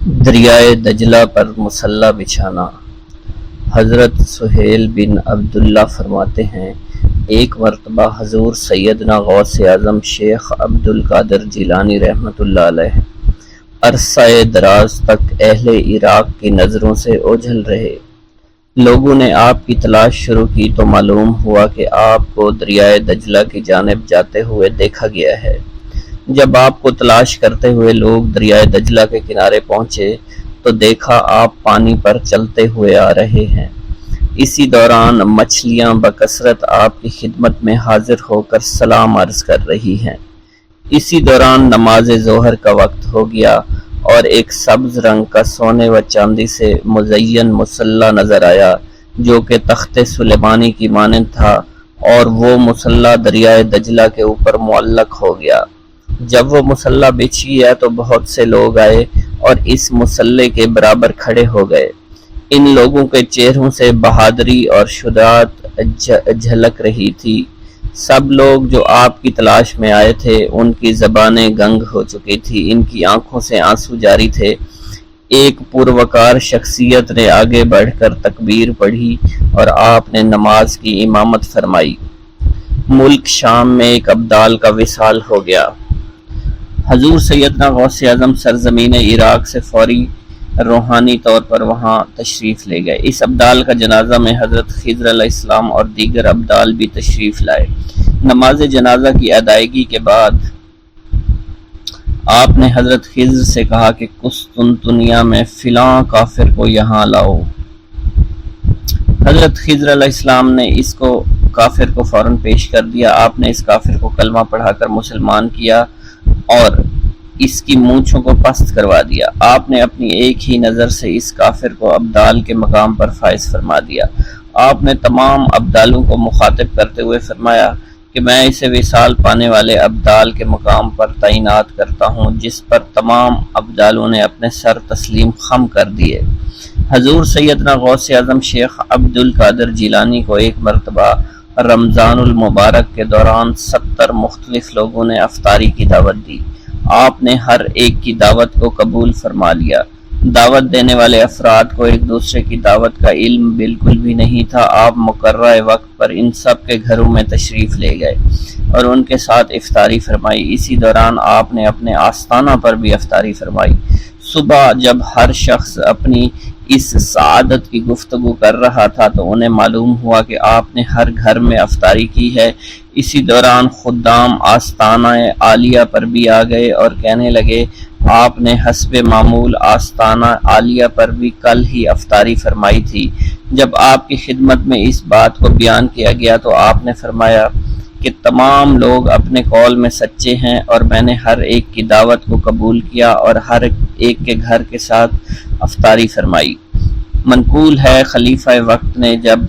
دریائے دجلہ پر مصلی بچھانا۔ حضرت سہیل بن عبداللہ فرماتے ہیں، ایک مرتبہ حضور سیدنا غوث اعظم شیخ عبد القادر جیلانی رحمۃ اللہ علیہ عرصہ دراز تک اہل عراق کی نظروں سے اوجھل رہے۔ لوگوں نے آپ کی تلاش شروع کی تو معلوم ہوا کہ آپ کو دریائے دجلہ کی جانب جاتے ہوئے دیکھا گیا ہے۔ جب آپ کو تلاش کرتے ہوئے لوگ دریائے دجلہ کے کنارے پہنچے تو دیکھا آپ پانی پر چلتے ہوئے آ رہے ہیں۔ اسی دوران مچھلیاں بکثرت آپ کی خدمت میں حاضر ہو کر سلام عرض کر رہی ہیں۔ اسی دوران نماز ظہر کا وقت ہو گیا اور ایک سبز رنگ کا سونے و چاندی سے مزین مصلی نظر آیا جو کہ تخت سلیمانی کی مانند تھا، اور وہ مصلی دریائے دجلہ کے اوپر معلق ہو گیا۔ جب وہ مصلی بچھ گیا تو بہت سے لوگ آئے اور اس مصلی کے برابر کھڑے ہو گئے۔ ان لوگوں کے چہروں سے بہادری اور شجاعت جھلک رہی تھی۔ سب لوگ جو آپ کی تلاش میں آئے تھے ان کی زبانیں گنگ ہو چکی تھی، ان کی آنکھوں سے آنسو جاری تھے۔ ایک پروقار شخصیت نے آگے بڑھ کر تکبیر پڑھی اور آپ نے نماز کی امامت فرمائی۔ ملک شام میں ایک ابدال کا وصال ہو گیا۔ حضور سیدنا غوث اعظم سرزمین عراق سے فوری روحانی طور پر وہاں تشریف لے گئے۔ اس ابدال کا جنازہ میں حضرت خضر علیہ السلام اور دیگر ابدال بھی تشریف لائے۔ نماز جنازہ کی ادائیگی کے بعد آپ نے حضرت خضر سے کہا کہ قسطنطنیہ میں فلاں کافر کو یہاں لاؤ۔ حضرت خضر علیہ السلام نے اس کو کافر کو فوراً پیش کر دیا۔ آپ نے اس کافر کو کلمہ پڑھا کر مسلمان کیا اور اس کی مونچھوں کو پست کروا دیا۔ آپ نے اپنی ایک ہی نظر سے اس کافر کو ابدال کے مقام پر فائز فرما دیا۔ آپ نے تمام ابدالوں کو مخاطب کرتے ہوئے فرمایا کہ میں اسے وصال پانے والے ابدال کے مقام پر تعینات کرتا ہوں، جس پر تمام ابدالوں نے اپنے سر تسلیم خم کر دیے۔ حضور سیدنا غوث اعظم شیخ عبد القادر جیلانی کو ایک مرتبہ رمضان المبارک کے دوران 70 مختلف لوگوں نے افطاری کی دعوت دی۔ آپ نے ہر ایک کی دعوت کو قبول فرما لیا۔ دعوت دینے والے افراد کو ایک دوسرے کی دعوت کا علم بالکل بھی نہیں تھا۔ آپ مقررہ وقت پر ان سب کے گھروں میں تشریف لے گئے اور ان کے ساتھ افطاری فرمائی۔ اسی دوران آپ نے اپنے آستانہ پر بھی افطاری فرمائی۔ صبح جب ہر شخص اپنی اس سعادت کی گفتگو کر رہا تھا تو انہیں معلوم ہوا کہ آپ نے ہر گھر میں افطاری کی ہے۔ اسی دوران خدام آستانہ عالیہ پر بھی آ گئے اور کہنے لگے، آپ نے حسب معمول آستانہ عالیہ پر بھی کل ہی افطاری فرمائی تھی۔ جب آپ کی خدمت میں اس بات کو بیان کیا گیا تو آپ نے فرمایا کہ تمام لوگ اپنے قول میں سچے ہیں اور میں نے ہر ایک کی دعوت کو قبول کیا اور ہر ایک کے گھر کے ساتھ افطاری فرمائی۔ منقول ہے خلیفہ وقت نے جب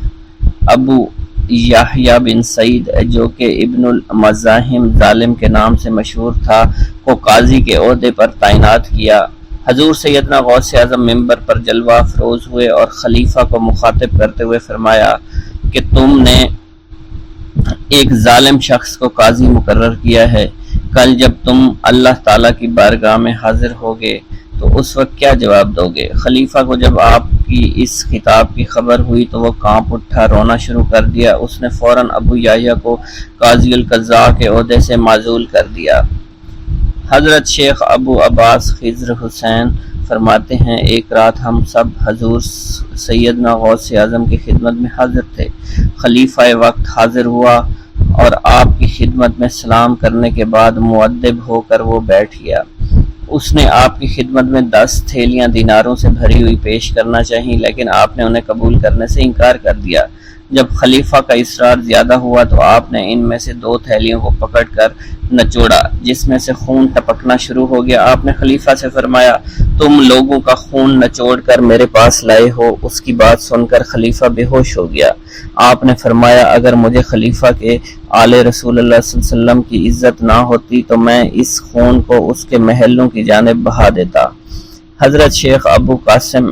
ابو یحییٰ بن سعید جو کہ ابن المزاحم ظالم کے نام سے مشہور تھا کو قاضی کے عہدے پر تعینات کیا، حضور سیدنا غوث اعظم ممبر پر جلوہ افروز ہوئے اور خلیفہ کو مخاطب کرتے ہوئے فرمایا کہ تم نے ایک ظالم شخص کو قاضی مقرر کیا ہے، کل جب تم اللہ تعالیٰ کی بارگاہ میں حاضر ہوگے تو اس وقت کیا جواب دو گے؟ خلیفہ کو جب آپ کی اس خطاب کی خبر ہوئی تو وہ کانپ اٹھا، رونا شروع کر دیا۔ اس نے فوراً ابو یحییٰ کو قاضی القضاء کے عہدے سے معزول کر دیا۔ حضرت شیخ ابو عباس خضر حسین فرماتے ہیں، ایک رات ہم سب حضور سیدنا غوث اعظم کی خدمت میں حاضر تھے۔ خلیفہ وقت حاضر ہوا اور آپ کی خدمت میں سلام کرنے کے بعد مؤدب ہو کر وہ بیٹھ گیا۔ اس نے آپ کی خدمت میں 10 تھیلیاں دیناروں سے بھری ہوئی پیش کرنا چاہیے، لیکن آپ نے انہیں قبول کرنے سے انکار کر دیا۔ جب خلیفہ کا اصرار زیادہ ہوا تو آپ نے ان میں سے 2 تھیلیوں کو پکڑ کر نچوڑا جس میں سے خون ٹپکنا شروع ہو گیا۔ آپ نے خلیفہ سے فرمایا، تم لوگوں کا خون نچوڑ کر میرے پاس لائے ہو۔ اس کی بات سن کر خلیفہ بے ہوش ہو گیا۔ آپ نے فرمایا، اگر مجھے خلیفہ کے آل رسول اللہ صلی اللہ علیہ وسلم کی عزت نہ ہوتی تو میں اس خون کو اس کے محلوں کی جانب بہا دیتا۔ حضرت شیخ ابو قاسم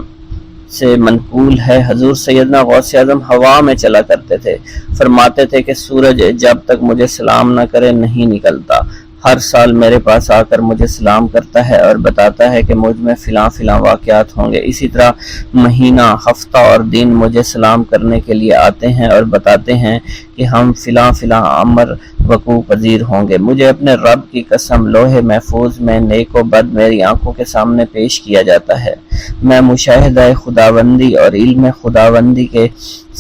سے منقول ہے، حضور سیدنا غوث اعظم ہوا میں چلا کرتے تھے، فرماتے تھے کہ سورج جب تک مجھے سلام نہ کرے نہیں نکلتا۔ ہر سال میرے پاس آ کر مجھے سلام کرتا ہے اور بتاتا ہے کہ مجھ میں فلاں فلاں واقعات ہوں گے۔ اسی طرح مہینہ، ہفتہ اور دن مجھے سلام کرنے کے لیے آتے ہیں اور بتاتے ہیں کہ ہم فلاں فلاں امر وقوع پذیر ہوں گے۔ مجھے اپنے رب کی قسم لوح محفوظ میں نیک و بد میری آنکھوں کے سامنے پیش کیا جاتا ہے۔ میں مشاہدہ خداوندی اور علم خداوندی کے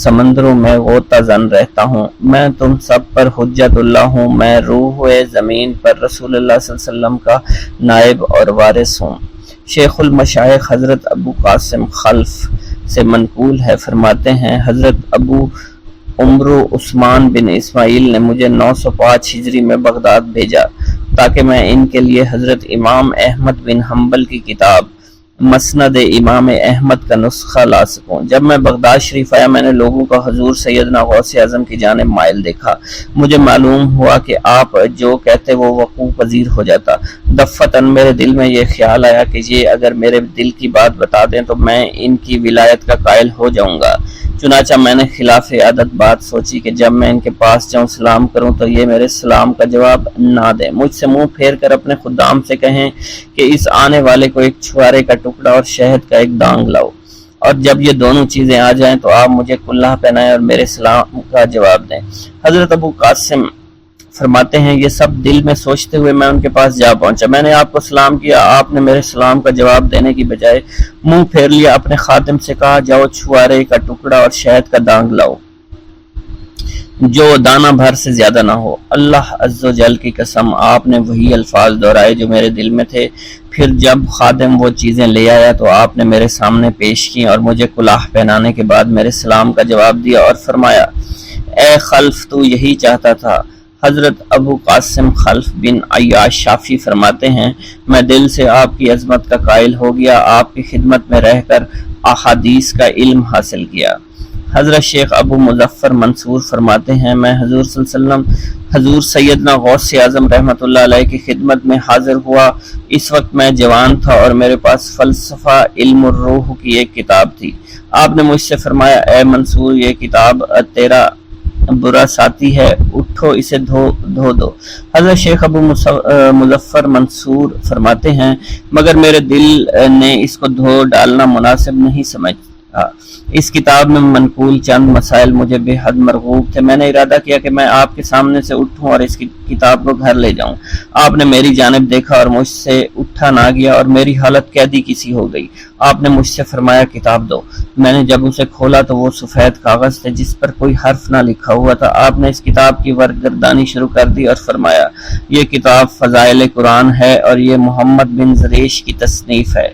سمندروں میں غوطہ زن رہتا ہوں۔ میں تم سب پر حجت اللہ ہوں۔ میں روح زمین پر رسول اللہ صلی اللہ علیہ وسلم کا نائب اور وارث ہوں۔ شیخ المشائخ حضرت ابو قاسم خلف سے منقول ہے، فرماتے ہیں حضرت ابو عمرو عثمان بن اسماعیل نے مجھے 905 ہجری میں بغداد بھیجا تاکہ میں ان کے لیے حضرت امام احمد بن حنبل کی کتاب مسند امام احمد کا نسخہ لا سکوں۔ جب میں بغداد شریف آیا میں نے لوگوں کا حضور سیدنا غوث اعظم کی جانب مائل دیکھا۔ مجھے معلوم ہوا کہ آپ جو کہتے وہ وقوع پذیر ہو جاتا۔ دفتن میرے دل میں یہ خیال آیا کہ یہ اگر میرے دل کی بات بتا دیں تو میں ان کی ولایت کا قائل ہو جاؤں گا۔ چنانچہ میں نے خلاف عادت بات سوچی کہ جب میں ان کے پاس جاؤں سلام کروں تو یہ میرے سلام کا جواب نہ دیں، مجھ سے منہ پھیر کر اپنے خدام سے کہیں کہ اس آنے والے کو ایک چھوارے کا ٹکڑا اور شہد کا ایک دانگ لاؤ، اور جب یہ دونوں چیزیں آ جائیں تو آپ مجھے کلہ پہنائیں اور میرے سلام کا جواب دیں۔ حضرت ابو قاسم فرماتے ہیں یہ سب دل میں سوچتے ہوئے میں ان کے پاس جا پہنچا۔ میں نے آپ کو سلام کیا، آپ نے میرے سلام کا جواب دینے کی بجائے منہ پھیر لیا۔ اپنے خادم سے کہا جاؤ چھوارے کا ٹکڑا اور شہد کا دانگ لاؤ جو دانہ بھر سے زیادہ نہ ہو۔ اللہ عز و جل کی قسم آپ نے وہی الفاظ دہرائے جو میرے دل میں تھے۔ پھر جب خادم وہ چیزیں لے آیا تو آپ نے میرے سامنے پیش کی اور مجھے کلاه پہنانے کے بعد میرے سلام کا جواب دیا اور فرمایا اے خلف تو یہی چاہتا تھا۔ حضرت ابو قاسم خلف بن عیاش شافی فرماتے ہیں میں دل سے آپ کی عظمت کا قائل ہو گیا، آپ کی خدمت میں رہ کر احادیث کا علم حاصل کیا۔ حضرت شیخ ابو مظفر منصور فرماتے ہیں میں حضور صلی اللہ علیہ وسلم حضور سیدنا غوث اعظم رحمۃ اللہ علیہ کی خدمت میں حاضر ہوا۔ اس وقت میں جوان تھا اور میرے پاس فلسفہ علم الروح کی ایک کتاب تھی۔ آپ نے مجھ سے فرمایا اے منصور یہ کتاب تیرا برا ساتھی ہے، اٹھو اسے دھو دو۔ حضرت شیخ ابو مظفر منصور فرماتے ہیں مگر میرے دل نے اس کو دھو ڈالنا مناسب نہیں سمجھا۔ اس کتاب میں منقول چند مسائل مجھے بے حد مرغوب تھے۔ میں نے ارادہ کیا کہ میں آپ کے سامنے سے اٹھوں اور اس کی کتاب کو گھر لے جاؤں۔ آپ نے میری جانب دیکھا اور مجھ سے اٹھا نہ گیا اور میری حالت قیدی کسی ہو گئی۔ آپ نے مجھ سے فرمایا کتاب دو۔ میں نے جب اسے کھولا تو وہ سفید کاغذ تھے جس پر کوئی حرف نہ لکھا ہوا تھا۔ آپ نے اس کتاب کی ورقگردانی شروع کر دی اور فرمایا یہ کتاب فضائل قرآن ہے اور یہ محمد بن زریش کی تصنیف ہے۔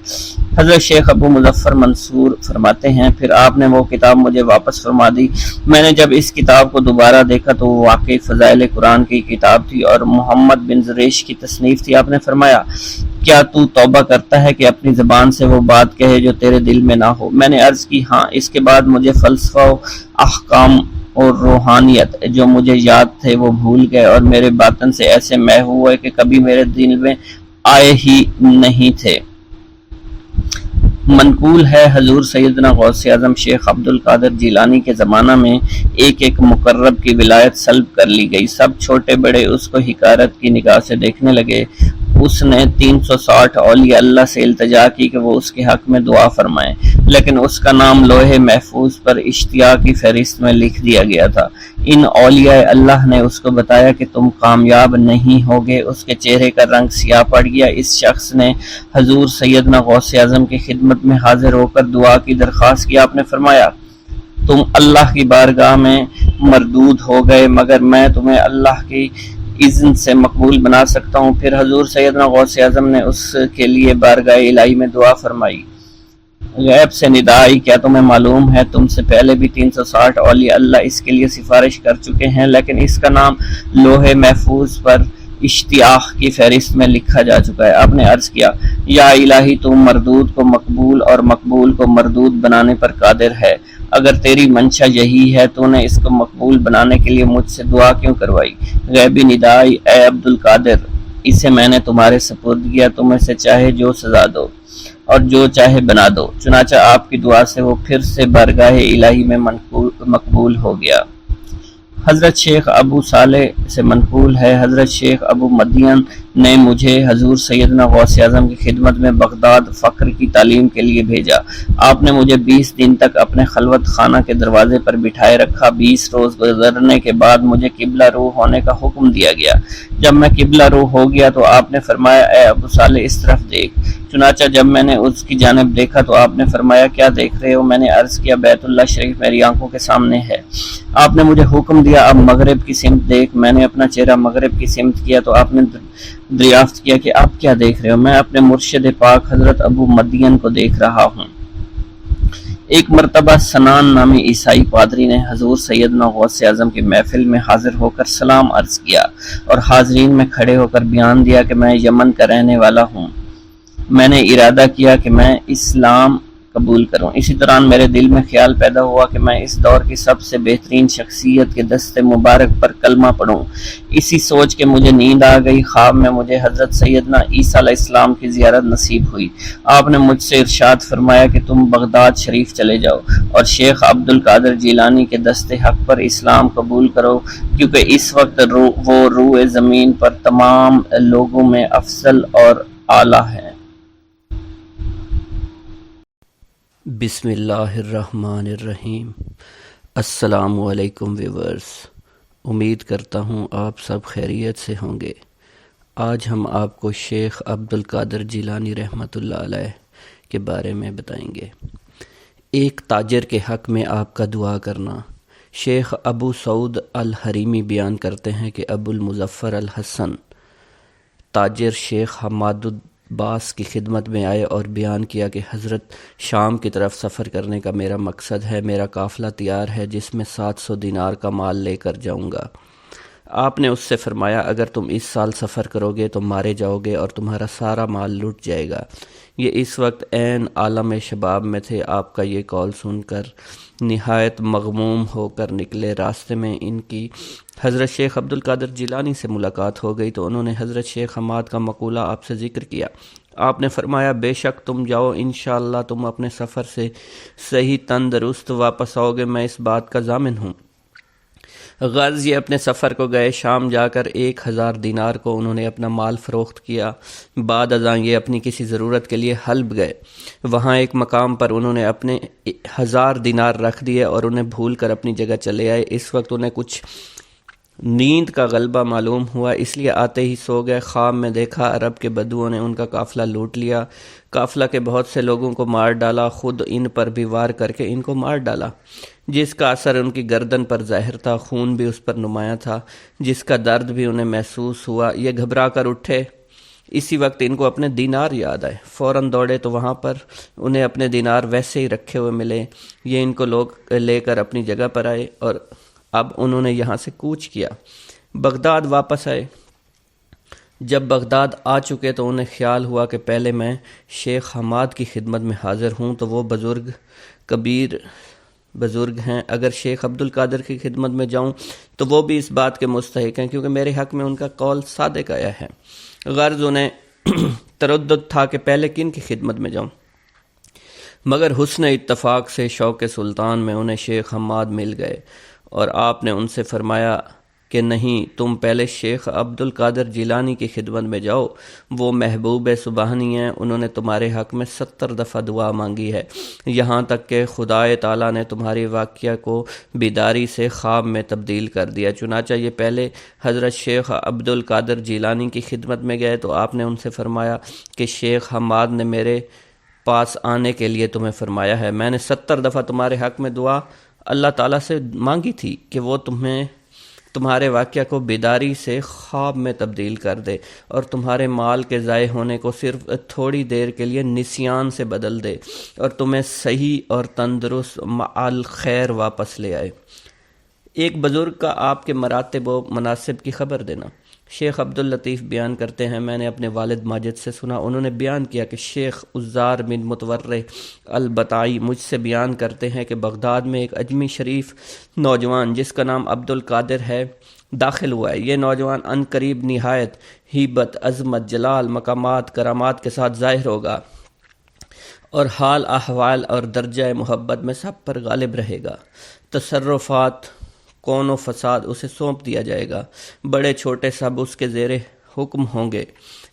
حضرت شیخ ابو مظفر منصور فرماتے ہیں پھر آپ نے وہ کتاب مجھے واپس فرما دی۔ میں نے جب اس کتاب کو دوبارہ دیکھا تو وہ واقعی فضائل قرآن کی کتاب تھی اور محمد بن زریش کی تصنیف تھی۔ آپ نے فرمایا کیا تو توبہ کرتا ہے کہ اپنی زبان سے وہ بات کہے جو تیرے دل میں نہ ہو؟ میں نے عرض کی ہاں۔ اس کے بعد مجھے فلسفہ و احکام اور روحانیت جو مجھے یاد تھے وہ بھول گئے اور میرے باطن سے ایسے محو ہوئے کہ کبھی میرے دل میں آئے ہی نہیں تھے۔ منقول ہے حضور سیدنا غوث اعظم شیخ عبد القادر جیلانی کے زمانہ میں ایک مقرب کی ولایت سلب کر لی گئی۔ سب چھوٹے بڑے اس کو حقارت کی نگاہ سے دیکھنے لگے۔ اس نے 360 اولیاء اللہ سے التجا کی کہ وہ اس کے حق میں دعا فرمائیں، لیکن اس کا نام لوح محفوظ پر اشتیاق کی فہرست میں لکھ دیا گیا تھا۔ ان اولیاء اللہ نے اس کو بتایا کہ تم کامیاب نہیں ہوگے۔ اس کے چہرے کا رنگ سیاہ پڑ گیا۔ اس شخص نے حضور سیدنا غوث اعظم کی خدمت میں حاضر ہو کر دعا کی درخواست کی۔ آپ نے فرمایا تم اللہ کی بارگاہ میں مردود ہو گئے مگر میں تمہیں اللہ کی اذن سے مقبول بنا سکتا ہوں۔ پھر حضور سیدنا غوث اعظم نے اس کے لیے بارگاہ الہی میں دعا فرمائی۔ غیب سے ندا آئی کیا تمہیں معلوم ہے تم سے پہلے بھی 360 اولیاء اللہ اس کے لیے سفارش کر چکے ہیں لیکن اس کا نام لوح محفوظ پر اشتیاق کی فہرست میں لکھا جا چکا ہے۔ آپ نے عرض کیا یا الہی تو مردود کو مقبول اور مقبول کو مردود بنانے پر قادر ہے۔ اگر تیری منشا یہی ہے تو نے اس کو مقبول بنانے کے لیے مجھ سے دعا کیوں کروائی؟ غیبی ندائی اے عبد القادر اسے میں نے تمہارے سپرد کیا، تم اسے چاہے جو سزا دو اور جو چاہے بنا دو۔ چنانچہ آپ کی دعا سے وہ پھر سے بارگاہ الہی میں مقبول ہو گیا۔ حضرت شیخ ابو صالح سے منقول ہے حضرت شیخ ابو مدین نے مجھے حضور سیدنا غوث اعظم کی خدمت میں بغداد فقر کی تعلیم کے لیے بھیجا۔ آپ نے مجھے 20 دن تک اپنے خلوت خانہ کے دروازے پر بٹھائے رکھا۔ 20 روز گزرنے کے بعد مجھے قبلہ رو ہونے کا حکم دیا گیا۔ جب میں قبلہ رو ہو گیا تو آپ نے فرمایا اے ابو صالح اس طرف دیکھ۔ چنانچہ جب میں نے اس کی جانب دیکھا تو آپ نے فرمایا کیا دیکھ رہے ہو؟ میں نے عرض کیا بیت اللہ شریف میری آنکھوں کے سامنے ہے۔ آپ نے مجھے حکم دیا اب مغرب کی سمت دیکھ۔ میں نے اپنا چہرہ مغرب کی سمت کیا تو آپ نے دریافت کیا کہ آپ کیا دیکھ رہے ہو؟ میں اپنے مرشد پاک حضرت ابو مدین کو دیکھ رہا ہوں۔ ایک مرتبہ سنان نامی عیسائی پادری نے حضور سیدنا غوث اعظم کی محفل میں حاضر ہو کر سلام عرض کیا اور حاضرین میں کھڑے ہو کر بیان دیا کہ میں یمن کا رہنے والا ہوں۔ میں نے ارادہ کیا کہ میں اسلام قبول کروں۔ اسی دوران میرے دل میں خیال پیدا ہوا کہ میں اس دور کی سب سے بہترین شخصیت کے دست مبارک پر کلمہ پڑھوں۔ اسی سوچ کے مجھے نیند آ گئی۔ خواب میں مجھے حضرت سیدنا عیسیٰ علیہ السلام کی زیارت نصیب ہوئی۔ آپ نے مجھ سے ارشاد فرمایا کہ تم بغداد شریف چلے جاؤ اور شیخ عبد القادر جیلانی کے دست حق پر اسلام قبول کرو، کیونکہ اس وقت وہ روئے زمین پر تمام لوگوں میں افضل اور اعلیٰ ہے۔ بسم اللہ الرحمن الرحیم۔ السلام علیکم ویورز، امید کرتا ہوں آپ سب خیریت سے ہوں گے۔ آج ہم آپ کو شیخ عبد القادر جیلانی رحمۃ اللہ علیہ کے بارے میں بتائیں گے۔ ایک تاجر کے حق میں آپ کا دعا کرنا۔ شیخ ابو سعود الحریمی بیان کرتے ہیں کہ ابو المظفر الحسن تاجر شیخ حماد باس کی خدمت میں آئے اور بیان کیا کہ حضرت شام کی طرف سفر کرنے کا میرا مقصد ہے، میرا قافلہ تیار ہے جس میں 700 دینار کا مال لے کر جاؤں گا۔ آپ نے اس سے فرمایا اگر تم اس سال سفر کرو گے تو مارے جاؤ گے اور تمہارا سارا مال لٹ جائے گا۔ یہ اس وقت عین عالم شباب میں تھے۔ آپ کا یہ قول سن کر نہایت مغموم ہو کر نکلے۔ راستے میں ان کی حضرت شیخ عبد القادر جیلانی سے ملاقات ہو گئی تو انہوں نے حضرت شیخ حماد کا مقولہ آپ سے ذکر کیا۔ آپ نے فرمایا بے شک تم جاؤ، انشاءاللہ تم اپنے سفر سے صحیح تندرست واپس آؤ گے، میں اس بات کا ضامن ہوں۔ غرض یہ اپنے سفر کو گئے۔ شام جا کر 1000 دینار کو انہوں نے اپنا مال فروخت کیا۔ بعد ازاں یہ اپنی کسی ضرورت کے لیے حلب گئے۔ وہاں ایک مقام پر انہوں نے اپنے 1000 دینار رکھ دیے اور انہیں بھول کر اپنی جگہ چلے آئے۔ اس وقت انہیں کچھ نیند کا غلبہ معلوم ہوا، اس لیے آتے ہی سو گئے۔ خواب میں دیکھا عرب کے بدوؤں نے ان کا قافلہ لوٹ لیا، قافلہ کے بہت سے لوگوں کو مار ڈالا، خود ان پر بھی وار کر کے ان کو مار ڈالا، جس کا اثر ان کی گردن پر ظاہر تھا، خون بھی اس پر نمایاں تھا، جس کا درد بھی انہیں محسوس ہوا۔ یہ گھبرا کر اٹھے، اسی وقت ان کو اپنے دینار یاد آئے، فوراً دوڑے تو وہاں پر انہیں اپنے دینار ویسے ہی رکھے ہوئے ملے۔ یہ ان کو لوگ لے کر اپنی جگہ پر آئے اور اب انہوں نے یہاں سے کوچ کیا، بغداد واپس آئے۔ جب بغداد آ چکے تو انہیں خیال ہوا کہ پہلے میں شیخ حماد کی خدمت میں حاضر ہوں تو وہ بزرگ کبیر بزرگ ہیں، اگر شیخ عبد القادر کی خدمت میں جاؤں تو وہ بھی اس بات کے مستحق ہیں کیونکہ میرے حق میں ان کا قول صادق آیا ہے۔ غرض انہیں تردد تھا کہ پہلے کن کی خدمت میں جاؤں، مگر حسن اتفاق سے شوق سلطان میں انہیں شیخ حماد مل گئے اور آپ نے ان سے فرمایا کہ نہیں، تم پہلے شیخ عبد القادر جیلانی کی خدمت میں جاؤ، وہ محبوب سبحانی ہیں، انہوں نے تمہارے حق میں 70 دفعہ دعا مانگی ہے، یہاں تک کہ خدائے تعالیٰ نے تمہاری واقعہ کو بیداری سے خواب میں تبدیل کر دیا۔ چنانچہ یہ پہلے حضرت شیخ عبد القادر جیلانی کی خدمت میں گئے تو آپ نے ان سے فرمایا کہ شیخ حماد نے میرے پاس آنے کے لیے تمہیں فرمایا ہے، میں نے 70 دفعہ تمہارے حق میں دعا اللہ تعالیٰ سے مانگی تھی کہ وہ تمہارے واقعہ کو بیداری سے خواب میں تبدیل کر دے اور تمہارے مال کے ضائع ہونے کو صرف تھوڑی دیر کے لیے نسیان سے بدل دے اور تمہیں صحیح اور تندرست معال خیر واپس لے آئے۔ ایک بزرگ کا آپ کے مراتب و مناصب کی خبر دینا۔ شیخ عبداللطیف بیان کرتے ہیں میں نے اپنے والد ماجد سے سنا، انہوں نے بیان کیا کہ شیخ عزار بن متورع البتائی مجھ سے بیان کرتے ہیں کہ بغداد میں ایک اجمی شریف نوجوان جس کا نام عبد القادر ہے داخل ہوا ہے۔ یہ نوجوان عن قریب نہایت ہیبت، عظمت، جلال، مقامات، کرامات کے ساتھ ظاہر ہوگا اور حال احوال اور درجہ محبت میں سب پر غالب رہے گا۔ تصرفات، کون و فساد اسے سونپ دیا جائے گا، بڑے چھوٹے سب اس کے زیر حکم ہوں گے،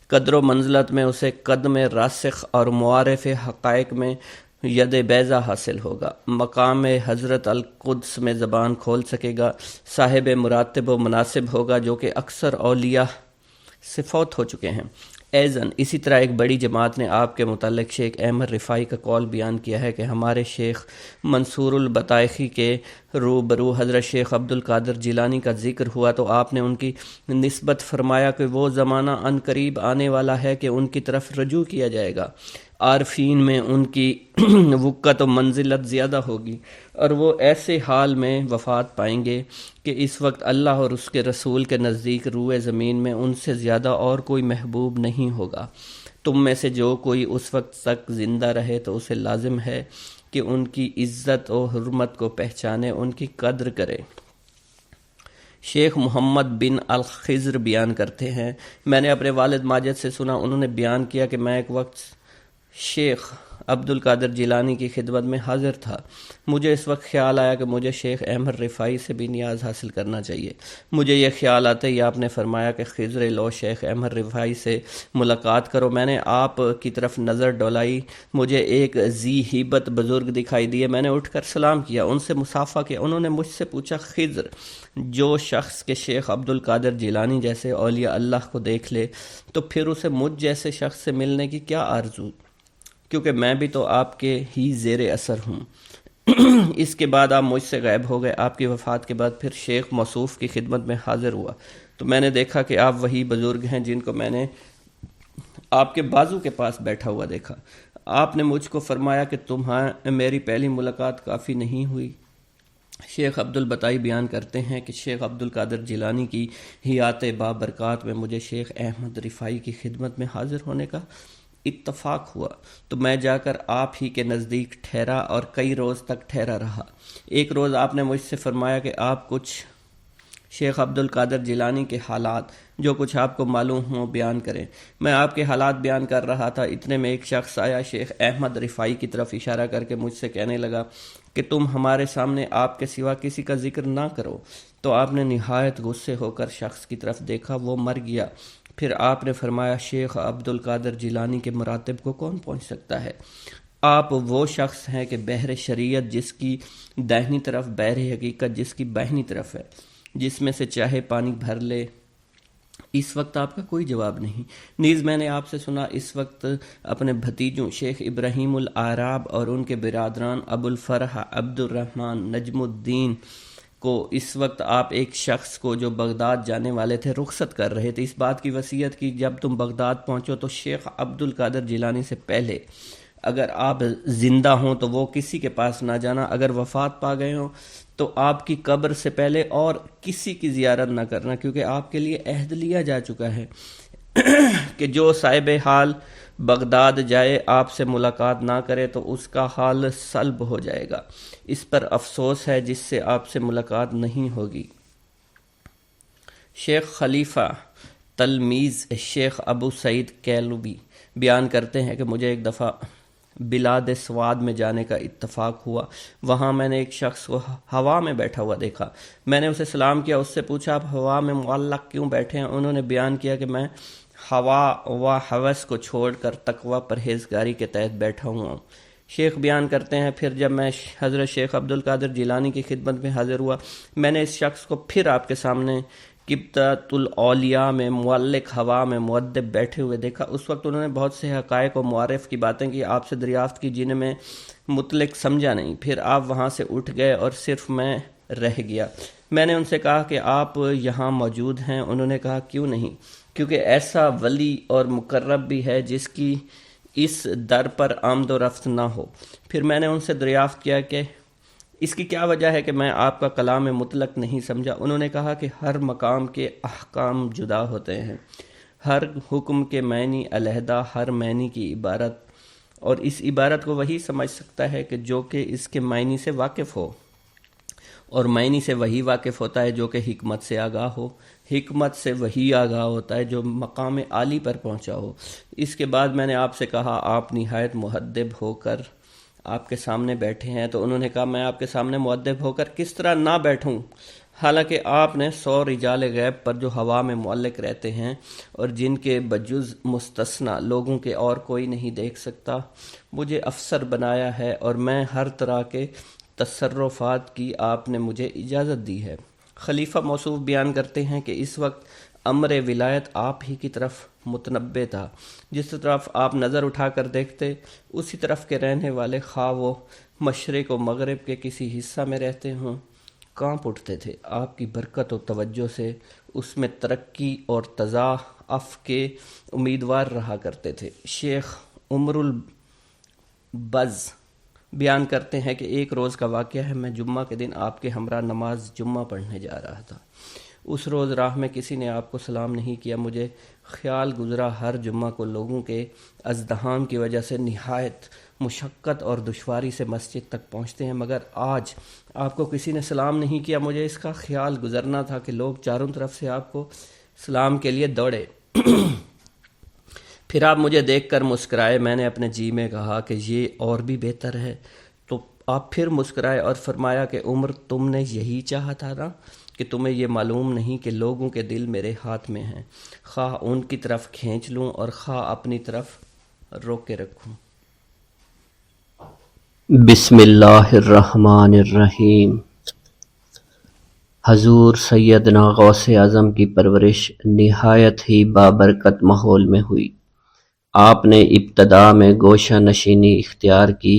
قدر و منزلت میں اسے قدم راسخ اور معارف حقائق میں ید بیضہ حاصل ہوگا، مقام حضرت القدس میں زبان کھول سکے گا، صاحب مراتب و مناسب ہوگا جو کہ اکثر اولیاء سے فوت ہو چکے ہیں۔ ایضاً اسی طرح ایک بڑی جماعت نے آپ کے متعلق شیخ احمد رفاعی کا قول بیان کیا ہے کہ ہمارے شیخ منصور البطائخی کے روبرو حضرت شیخ عبد القادر جیلانی کا ذکر ہوا تو آپ نے ان کی نسبت فرمایا کہ وہ زمانہ عن قریب آنے والا ہے کہ ان کی طرف رجوع کیا جائے گا، عارفین میں ان کی وقت و منزلت زیادہ ہوگی اور وہ ایسے حال میں وفات پائیں گے کہ اس وقت اللہ اور اس کے رسول کے نزدیک روئے زمین میں ان سے زیادہ اور کوئی محبوب نہیں ہوگا۔ تم میں سے جو کوئی اس وقت تک زندہ رہے تو اسے لازم ہے کہ ان کی عزت و حرمت کو پہچانے، ان کی قدر کرے۔ شیخ محمد بن الخضر بیان کرتے ہیں، میں نے اپنے والد ماجد سے سنا، انہوں نے بیان کیا کہ میں ایک وقت شیخ عبد القادر جیلانی کی خدمت میں حاضر تھا۔ مجھے اس وقت خیال آیا کہ مجھے شیخ احمد رفاعی سے بھی نیاز حاصل کرنا چاہیے۔ مجھے یہ خیال آتے ہی آپ نے فرمایا کہ خضر لو شیخ احمد رفاعی سے ملاقات کرو۔ میں نے آپ کی طرف نظر ڈولائی، مجھے ایک ذی ہیبت بزرگ دکھائی دیے، میں نے اٹھ کر سلام کیا، ان سے مصافحہ کیا۔ انہوں نے مجھ سے پوچھا، خضر، جو شخص کے شیخ عبد القادر جیلانی جیسے اولیاء اللہ کو دیکھ لے تو پھر اسے مجھ جیسے شخص سے ملنے کی کیا آرزو، کیونکہ میں بھی تو آپ کے ہی زیر اثر ہوں۔ اس کے بعد آپ مجھ سے غائب ہو گئے۔ آپ کی وفات کے بعد پھر شیخ موصوف کی خدمت میں حاضر ہوا تو میں نے دیکھا کہ آپ وہی بزرگ ہیں جن کو میں نے آپ کے بازو کے پاس بیٹھا ہوا دیکھا۔ آپ نے مجھ کو فرمایا کہ تمہیں میری پہلی ملاقات کافی نہیں ہوئی۔ شیخ عبد البطائی بیان کرتے ہیں کہ شیخ عبد القادر جیلانی کی حیات بابرکات میں مجھے شیخ احمد رفاعی کی خدمت میں حاضر ہونے کا اتفاق ہوا تو میں جا کر آپ ہی کے نزدیک ٹھہرا اور کئی روز تک ٹھہرا رہا۔ ایک روز آپ نے مجھ سے فرمایا کہ آپ کچھ شیخ عبد القادر جیلانی کے حالات جو کچھ آپ کو معلوم ہوں بیان کریں۔ میں آپ کے حالات بیان کر رہا تھا، اتنے میں ایک شخص آیا، شیخ احمد رفاعی کی طرف اشارہ کر کے مجھ سے کہنے لگا کہ تم ہمارے سامنے آپ کے سوا کسی کا ذکر نہ کرو۔ تو آپ نے نہایت غصے ہو کر شخص کی طرف دیکھا، وہ مر گیا۔ پھر آپ نے فرمایا، شیخ عبد القادر جیلانی کے مراتب کو کون پہنچ سکتا ہے؟ آپ وہ شخص ہیں کہ بحر شریعت جس کی داہنی طرف، بحر حقیقت جس کی بائنی طرف ہے، جس میں سے چاہے پانی بھر لے۔ اس وقت آپ کا کوئی جواب نہیں۔ نیز میں نے آپ سے سنا اس وقت اپنے بھتیجوں شیخ ابراہیم العراب اور ان کے برادران ابو الفرح عبد الرحمن نجم الدین کو اس وقت آپ ایک شخص کو جو بغداد جانے والے تھے رخصت کر رہے تھے۔ اس بات کی وصیت کی جب تم بغداد پہنچو تو شیخ عبد القادر جیلانی سے پہلے اگر آپ زندہ ہوں تو وہ کسی کے پاس نہ جانا، اگر وفات پا گئے ہوں تو آپ کی قبر سے پہلے اور کسی کی زیارت نہ کرنا، کیونکہ آپ کے لیے عہد لیا جا چکا ہے کہ جو صاحب حال بغداد جائے آپ سے ملاقات نہ کرے تو اس کا حال سلب ہو جائے گا۔ اس پر افسوس ہے جس سے آپ سے ملاقات نہیں ہوگی۔ شیخ خلیفہ تلمیذ شیخ ابو سعید کیلوبی بیان کرتے ہیں کہ مجھے ایک دفعہ بلاد سواد میں جانے کا اتفاق ہوا۔ وہاں میں نے ایک شخص کو ہوا میں بیٹھا ہوا دیکھا۔ میں نے اسے سلام کیا، اس سے پوچھا آپ ہوا میں معلق کیوں بیٹھے ہیں؟ انہوں نے بیان کیا کہ میں ہوا و ہوس کو چھوڑ کر تقوی پرہیزگاری کے تحت بیٹھا ہوں۔ شیخ بیان کرتے ہیں پھر جب میں حضرت شیخ عبد القادر جیلانی کی خدمت میں حاضر ہوا، میں نے اس شخص کو پھر آپ کے سامنے قبطۃ الاولیاء میں معلق ہوا میں مؤدب بیٹھے ہوئے دیکھا۔ اس وقت انہوں نے بہت سے حقائق و معارف کی باتیں کی، آپ سے دریافت کی جنہیں میں مطلق سمجھا نہیں۔ پھر آپ وہاں سے اٹھ گئے اور صرف میں رہ گیا۔ میں نے ان سے کہا کہ آپ یہاں موجود ہیں؟ انہوں نے کہا کیوں نہیں، کیونکہ ایسا ولی اور مقرب بھی ہے جس کی اس در پر آمد و رفت نہ ہو۔ پھر میں نے ان سے دریافت کیا کہ اس کی کیا وجہ ہے کہ میں آپ کا کلام مطلق نہیں سمجھا؟ انہوں نے کہا کہ ہر مقام کے احکام جدا ہوتے ہیں، ہر حکم کے معنی علیحدہ، ہر معنی کی عبارت، اور اس عبارت کو وہی سمجھ سکتا ہے کہ جو کہ اس کے معنی سے واقف ہو، اور معنی سے وہی واقف ہوتا ہے جو کہ حکمت سے آگاہ ہو، حکمت سے وہی آگاہ ہوتا ہے جو مقام عالی پر پہنچا ہو۔ اس کے بعد میں نے آپ سے کہا آپ نہایت مؤدب ہو کر آپ کے سامنے بیٹھے ہیں، تو انہوں نے کہا میں آپ کے سامنے مؤدب ہو کر کس طرح نہ بیٹھوں؟ حالانکہ آپ نے 100 رجال غیب پر جو ہوا میں معلق رہتے ہیں اور جن کے بجز مستثنیٰ لوگوں کے اور کوئی نہیں دیکھ سکتا، مجھے افسر بنایا ہے اور میں ہر طرح کے تصرفات کی آپ نے مجھے اجازت دی ہے۔ خلیفہ موصوف بیان کرتے ہیں کہ اس وقت امر ولایت آپ ہی کی طرف متنبع تھا۔ جس طرف آپ نظر اٹھا کر دیکھتے اسی طرف کے رہنے والے، خواہ وہ مشرق و مغرب کے کسی حصہ میں رہتے ہوں، کانپ اٹھتے تھے۔ آپ کی برکت و توجہ سے اس میں ترقی اور تضاعف کے امیدوار رہا کرتے تھے۔ شیخ عمر البز بیان کرتے ہیں کہ ایک روز کا واقعہ ہے، میں جمعہ کے دن آپ کے ہمراہ نماز جمعہ پڑھنے جا رہا تھا۔ اس روز راہ میں کسی نے آپ کو سلام نہیں کیا۔ مجھے خیال گزرا ہر جمعہ کو لوگوں کے ازدحام کی وجہ سے نہایت مشقت اور دشواری سے مسجد تک پہنچتے ہیں، مگر آج آپ کو کسی نے سلام نہیں کیا۔ مجھے اس کا خیال گزرنا تھا کہ لوگ چاروں طرف سے آپ کو سلام کے لیے دوڑے۔ پھر آپ مجھے دیکھ کر مسکرائے۔ میں نے اپنے جی میں کہا کہ یہ اور بھی بہتر ہے، تو آپ پھر مسکرائے اور فرمایا کہ عمر، تم نے یہی چاہا تھا نا، کہ تمہیں یہ معلوم نہیں کہ لوگوں کے دل میرے ہاتھ میں ہیں، خواہ ان کی طرف کھینچ لوں اور خواہ اپنی طرف روک کے رکھوں۔ بسم اللہ الرحمن الرحیم۔ حضور سیدنا غوث اعظم کی پرورش نہایت ہی بابرکت ماحول میں ہوئی۔ آپ نے ابتدا میں گوشہ نشینی اختیار کی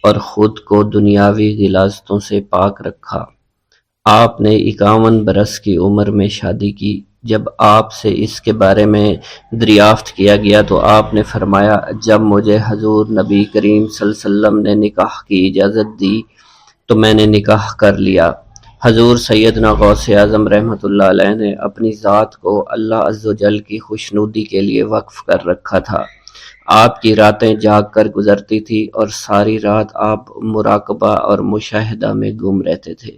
اور خود کو دنیاوی غلاظتوں سے پاک رکھا۔ آپ نے 51 برس کی عمر میں شادی کی۔ جب آپ سے اس کے بارے میں دریافت کیا گیا تو آپ نے فرمایا، جب مجھے حضور نبی کریم صلی اللہ علیہ وسلم نے نکاح کی اجازت دی تو میں نے نکاح کر لیا۔ حضور سیدنا غوث اعظم رحمۃ اللہ علیہ نے اپنی ذات کو اللہ عز و جل کی خوشنودی کے لیے وقف کر رکھا تھا۔ آپ کی راتیں جاگ کر گزرتی تھی اور ساری رات آپ مراقبہ اور مشاہدہ میں گم رہتے تھے۔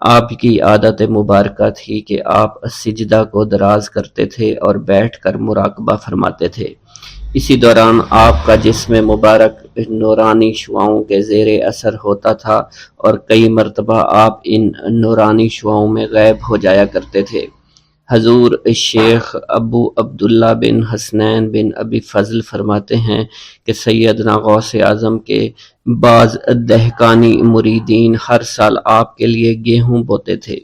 آپ کی عادت مبارکہ تھی کہ آپ سجدہ کو دراز کرتے تھے اور بیٹھ کر مراقبہ فرماتے تھے۔ اسی دوران آپ کا جسم مبارک نورانی شعاؤں کے زیر اثر ہوتا تھا اور کئی مرتبہ آپ ان نورانی شعاؤں میں غائب ہو جایا کرتے تھے۔ حضور شیخ ابو عبداللہ بن حسنین بن ابی فضل فرماتے ہیں کہ سیدنا غوث اعظم کے بعض دہقانی مریدین ہر سال آپ کے لیے گیہوں بوتے تھے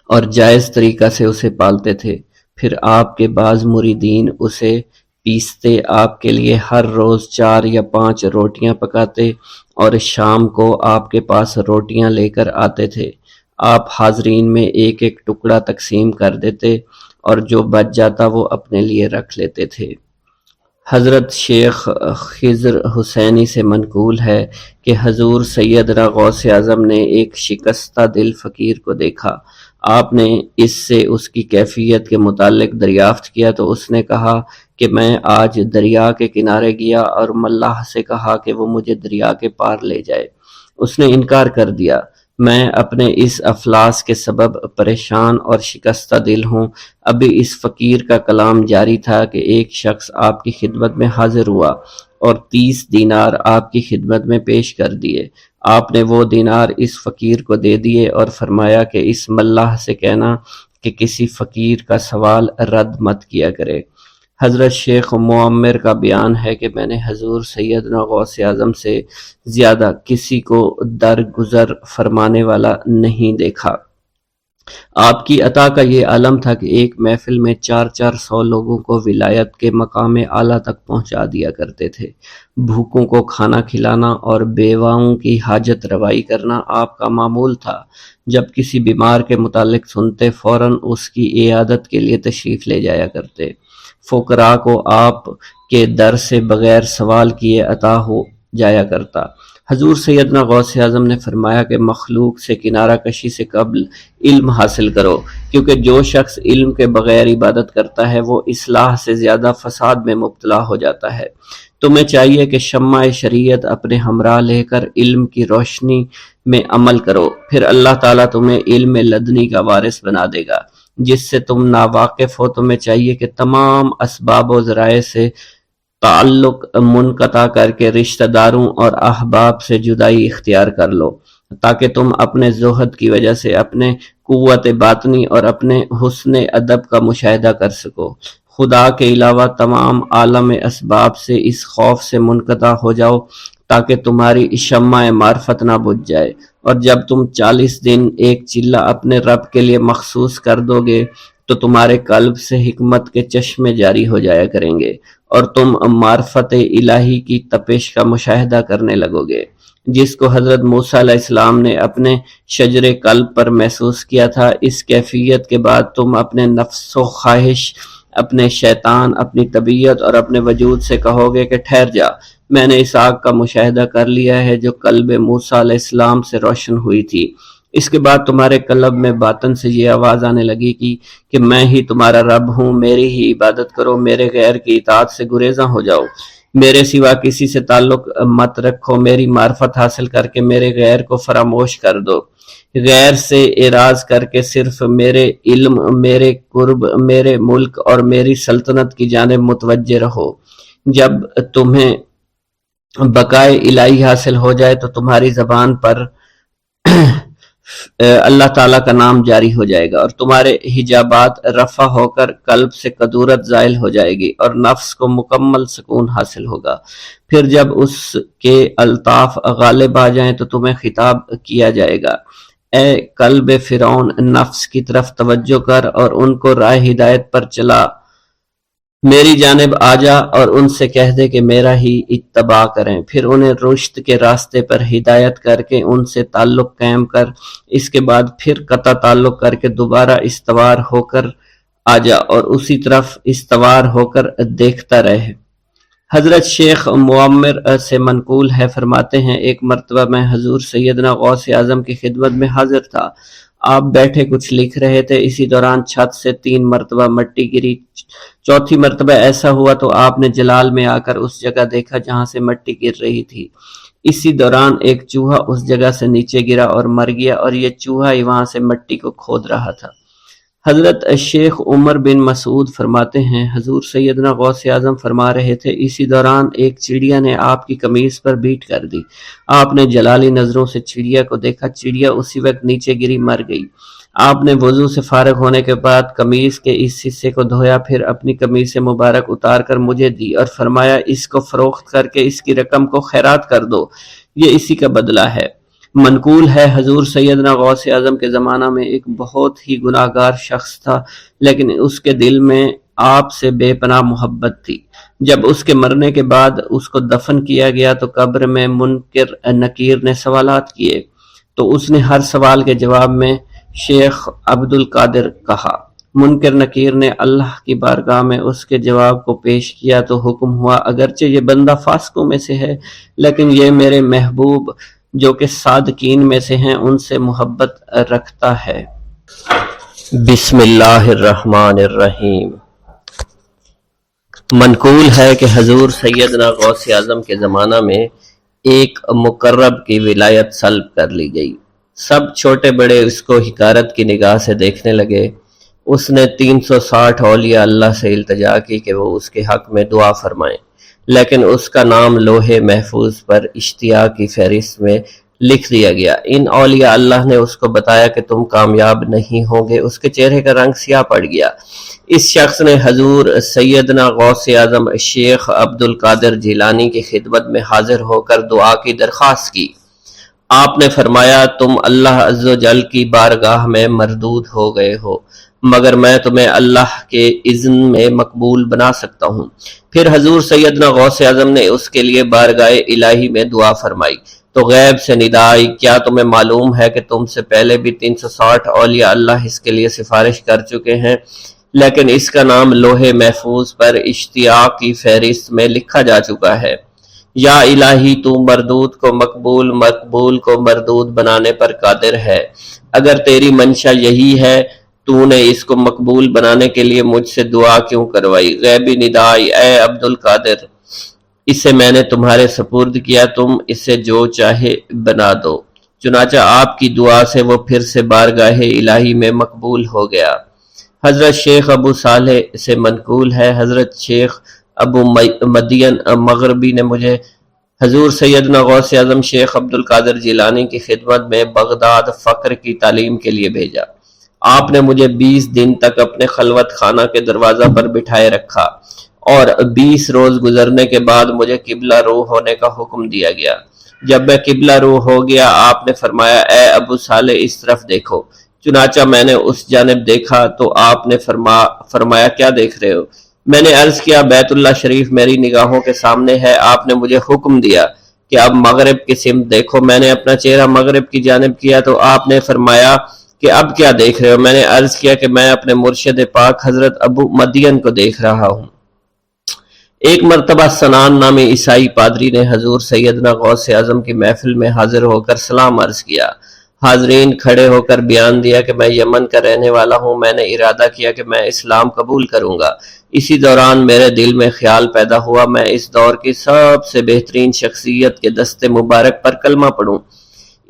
اور جائز طریقہ سے اسے پالتے تھے۔ پھر آپ کے بعض مریدین اسے پیستے، آپ کے لیے ہر روز 4 یا 5 روٹیاں پکاتے اور شام کو آپ کے پاس روٹیاں لے کر آتے تھے۔ آپ حاضرین میں ایک ایک ٹکڑا تقسیم کر دیتے اور جو بچ جاتا وہ اپنے لیے رکھ لیتے تھے۔ حضرت شیخ خضر حسینی سے منقول ہے کہ حضور سیدنا غوث اعظم نے ایک شکستہ دل فقیر کو دیکھا۔ آپ نے اس سے اس کی کیفیت کے متعلق دریافت کیا تو اس نے کہا کہ میں آج دریا کے کنارے گیا اور ملاح سے کہا کہ وہ مجھے دریا کے پار لے جائے۔ اس نے انکار کر دیا۔ میں اپنے اس افلاس کے سبب پریشان اور شکستہ دل ہوں۔ ابھی اس فقیر کا کلام جاری تھا کہ ایک شخص آپ کی خدمت میں حاضر ہوا اور 30 دینار آپ کی خدمت میں پیش کر دیے۔ آپ نے وہ دینار اس فقیر کو دے دیے اور فرمایا کہ اس ملاح سے کہنا کہ کسی فقیر کا سوال رد مت کیا کرے۔ حضرت شیخ معمر کا بیان ہے کہ میں نے حضور سیدنا غوث اعظم سے زیادہ کسی کو درگزر فرمانے والا نہیں دیکھا۔ آپ کی عطا کا یہ عالم تھا کہ ایک محفل میں 400 لوگوں کو ولایت کے مقام اعلیٰ تک پہنچا دیا کرتے تھے۔ بھوکوں کو کھانا کھلانا اور بیواؤں کی حاجت روائی کرنا آپ کا معمول تھا۔ جب کسی بیمار کے متعلق سنتے فوراً اس کی عیادت کے لیے تشریف لے جایا کرتے۔ فقراء کو آپ کے در سے بغیر سوال کیے عطا ہو جایا کرتا۔ حضور سیدنا غوث اعظم نے فرمایا کہ مخلوق سے کنارہ کشی سے قبل علم حاصل کرو، کیونکہ جو شخص علم کے بغیر عبادت کرتا ہے وہ اصلاح سے زیادہ فساد میں مبتلا ہو جاتا ہے۔ تمہیں چاہیے کہ شمع شریعت اپنے ہمراہ لے کر علم کی روشنی میں عمل کرو، پھر اللہ تعالیٰ تمہیں علم لدنی کا وارث بنا دے گا۔ جس سے تم ناواقف ہو، تمہیں چاہیے کہ تمام اسباب و ذرائع سے تعلق منقطع کر کے رشتہ داروں اور احباب سے جدائی اختیار کر لو۔ تاکہ تم اپنے زہد کی وجہ سے اپنے قوت باطنی اور اپنے حسن ادب کا مشاہدہ کر سکو۔ خدا کے علاوہ تمام عالم اسباب سے اس خوف سے منقطع ہو جاؤ تاکہ تمہاری شمع معرفت نہ بجھ جائے، اور جب تم 40 دن ایک چلہ اپنے رب کے لیے مخصوص کر دو گے تو تمہارے قلب سے حکمت کے چشمے جاری ہو جایا کریں گے اور تم معرفت الہی کی تپش کا مشاہدہ کرنے لگو گے، جس کو حضرت موسیٰ علیہ السلام نے اپنے شجر قلب پر محسوس کیا تھا۔ اس کیفیت کے بعد تم اپنے نفس و خواہش، اپنے شیطان، اپنی طبیعت اور اپنے وجود سے کہو گے کہ ٹھہر جا، میں نے اس آگ کا مشاہدہ کر لیا ہے جو قلب موسیٰ علیہ السلام سے روشن ہوئی تھی۔ اس کے بعد تمہارے قلب میں باطن سے یہ آواز آنے لگے گی کہ میں ہی تمہارا رب ہوں، میری ہی عبادت کرو، میرے غیر کی اطاعت سے گریزاں ہو جاؤ، میرے سوا کسی سے تعلق مت رکھو، میری معرفت حاصل کر کے میرے غیر کو فراموش کر دو، غیر سے اعراض کر کے صرف میرے علم، میرے قرب، میرے ملک اور میری سلطنت کی جانب متوجہ رہو۔ جب تمہیں بقائے الہی حاصل ہو جائے تو تمہاری زبان پر اللہ تعالیٰ کا نام جاری ہو جائے گا اور تمہارے حجابات رفع ہو کر قلب سے کدورت زائل ہو جائے گی اور نفس کو مکمل سکون حاصل ہوگا۔ پھر جب اس کے الطاف غالب آ جائیں تو تمہیں خطاب کیا جائے گا، اے قلب فرعون، نفس کی طرف توجہ کر اور ان کو راہ ہدایت پر چلا، میری جانب آ جا اور ان سے کہہ دے کہ میرا ہی اتباع کریں، پھر انہیں رشد کے راستے پر ہدایت کر کے ان سے تعلق قائم کر، اس کے بعد پھر قطع تعلق کر کے دوبارہ استوار ہو کر آ جا اور اسی طرف استوار ہو کر دیکھتا رہے۔ حضرت شیخ معمر سے منقول ہے، فرماتے ہیں ایک مرتبہ میں حضور سیدنا غوث اعظم کی خدمت میں حاضر تھا، آپ بیٹھے کچھ لکھ رہے تھے، اسی دوران چھت سے 3 مرتبہ مٹی گری، چوتھی مرتبہ ایسا ہوا تو آپ نے جلال میں آ کر اس جگہ دیکھا جہاں سے مٹی گر رہی تھی، اسی دوران ایک چوہا اس جگہ سے نیچے گرا اور مر گیا اور یہ چوہا ہی وہاں سے مٹی کو کھود رہا تھا۔ حضرت شیخ عمر بن مسعود فرماتے ہیں حضور سیدنا غوث اعظم فرما رہے تھے، اسی دوران ایک چڑیا نے آپ کی قمیص پر بیٹ کر دی، آپ نے جلالی نظروں سے چڑیا کو دیکھا، چڑیا اسی وقت نیچے گری مر گئی، آپ نے وضو سے فارغ ہونے کے بعد قمیص کے اس حصے کو دھویا، پھر اپنی قمیص مبارک اتار کر مجھے دی اور فرمایا اس کو فروخت کر کے اس کی رقم کو خیرات کر دو، یہ اسی کا بدلہ ہے۔ منقول ہے حضور سیدنا غوث اعظم کے زمانہ میں ایک بہت ہی گناہگار شخص تھا، لیکن اس کے دل میں آپ سے بے پناہ محبت تھی۔ جب اس کے مرنے کے بعد اس کو دفن کیا گیا تو قبر میں منکر نکیر نے سوالات کیے، تو اس نے ہر سوال کے جواب میں شیخ عبد القادر کہا۔ منکر نکیر نے اللہ کی بارگاہ میں اس کے جواب کو پیش کیا تو حکم ہوا، اگرچہ یہ بندہ فاسقوں میں سے ہے لیکن یہ میرے محبوب جو کہ صادقین میں سے ہیں ان سے محبت رکھتا ہے۔ بسم اللہ الرحمن الرحیم۔ منقول ہے کہ حضور سیدنا غوث اعظم کے زمانہ میں ایک مقرب کی ولایت سلب کر لی گئی، سب چھوٹے بڑے اس کو حقارت کی نگاہ سے دیکھنے لگے۔ اس نے 360 اولیاء اللہ سے التجا کی کہ وہ اس کے حق میں دعا فرمائیں، لیکن اس کا نام لوح محفوظ پر اشتیاق کی فہرست میں لکھ دیا گیا۔ ان اولیاء اللہ نے اس کو بتایا کہ تم کامیاب نہیں ہوں گے، اس کے چہرے کا رنگ سیاہ پڑ گیا۔ اس شخص نے حضور سیدنا غوث اعظم شیخ عبد القادر جیلانی کی خدمت میں حاضر ہو کر دعا کی درخواست کی۔ آپ نے فرمایا تم اللہ عز و جل کی بارگاہ میں مردود ہو گئے ہو، مگر میں تمہیں اللہ کے اذن میں مقبول بنا سکتا ہوں۔ پھر حضور سیدنا غوث اعظم نے اس کے لیے بارگاہ الہی میں دعا فرمائی تو غیب سے ندا آئی، کیا تمہیں معلوم ہے کہ تم سے پہلے بھی 360 اولیاء اللہ اس کے لیے سفارش کر چکے ہیں، لیکن اس کا نام لوح محفوظ پر اشتیاق کی فہرست میں لکھا جا چکا ہے۔ یا الہی تو مردود کو مقبول، مقبول کو مردود بنانے پر قادر ہے، اگر تیری منشا یہی ہے تو نے اس کو مقبول بنانے کے لیے مجھ سے دعا کیوں کروائی؟ غیبی ندائی، اے عبد القادر، اسے میں نے تمہارے سپرد کیا، تم اسے جو چاہے بنا دو۔ چنانچہ آپ کی دعا سے وہ پھر سے بارگاہ الہی میں مقبول ہو گیا۔ حضرت شیخ ابو صالح سے منقول ہے حضرت شیخ ابو مدین مغربی نے مجھے حضور سیدنا غوث اعظم شیخ عبد القادر جیلانی کی خدمت میں بغداد فقر کی تعلیم کے لیے بھیجا۔ آپ نے مجھے 20 دن تک اپنے خلوت خانہ کے دروازہ پر بٹھائے رکھا اور 20 روز گزرنے کے بعد مجھے قبلہ رو ہونے کا حکم دیا گیا۔ جب میں قبلہ رو ہو گیا آپ نے فرمایا اے ابو صالح اس طرف دیکھو۔ چنانچہ میں نے اس جانب دیکھا تو آپ نے فرمایا کیا دیکھ رہے ہو؟ میں نے عرض کیا بیت اللہ شریف میری نگاہوں کے سامنے ہے۔ آپ نے مجھے حکم دیا کہ اب مغرب کی سمت دیکھو۔ میں نے اپنا چہرہ مغرب کی جانب کیا تو آپ نے فرمایا کہ اب کیا دیکھ رہے ہو؟ میں نے عرض کیا کہ میں اپنے مرشد پاک حضرت ابو مدین کو دیکھ رہا ہوں۔ ایک مرتبہ سنان نامی عیسائی پادری نے حضور سیدنا غوث اعظم کی محفل میں حاضر ہو کر سلام عرض کیا۔ حاضرین کھڑے ہو کر بیان دیا کہ میں یمن کا رہنے والا ہوں۔ میں نے ارادہ کیا کہ میں اسلام قبول کروں گا۔ اسی دوران میرے دل میں خیال پیدا ہوا میں اس دور کی سب سے بہترین شخصیت کے دست مبارک پر کلمہ پڑھوں۔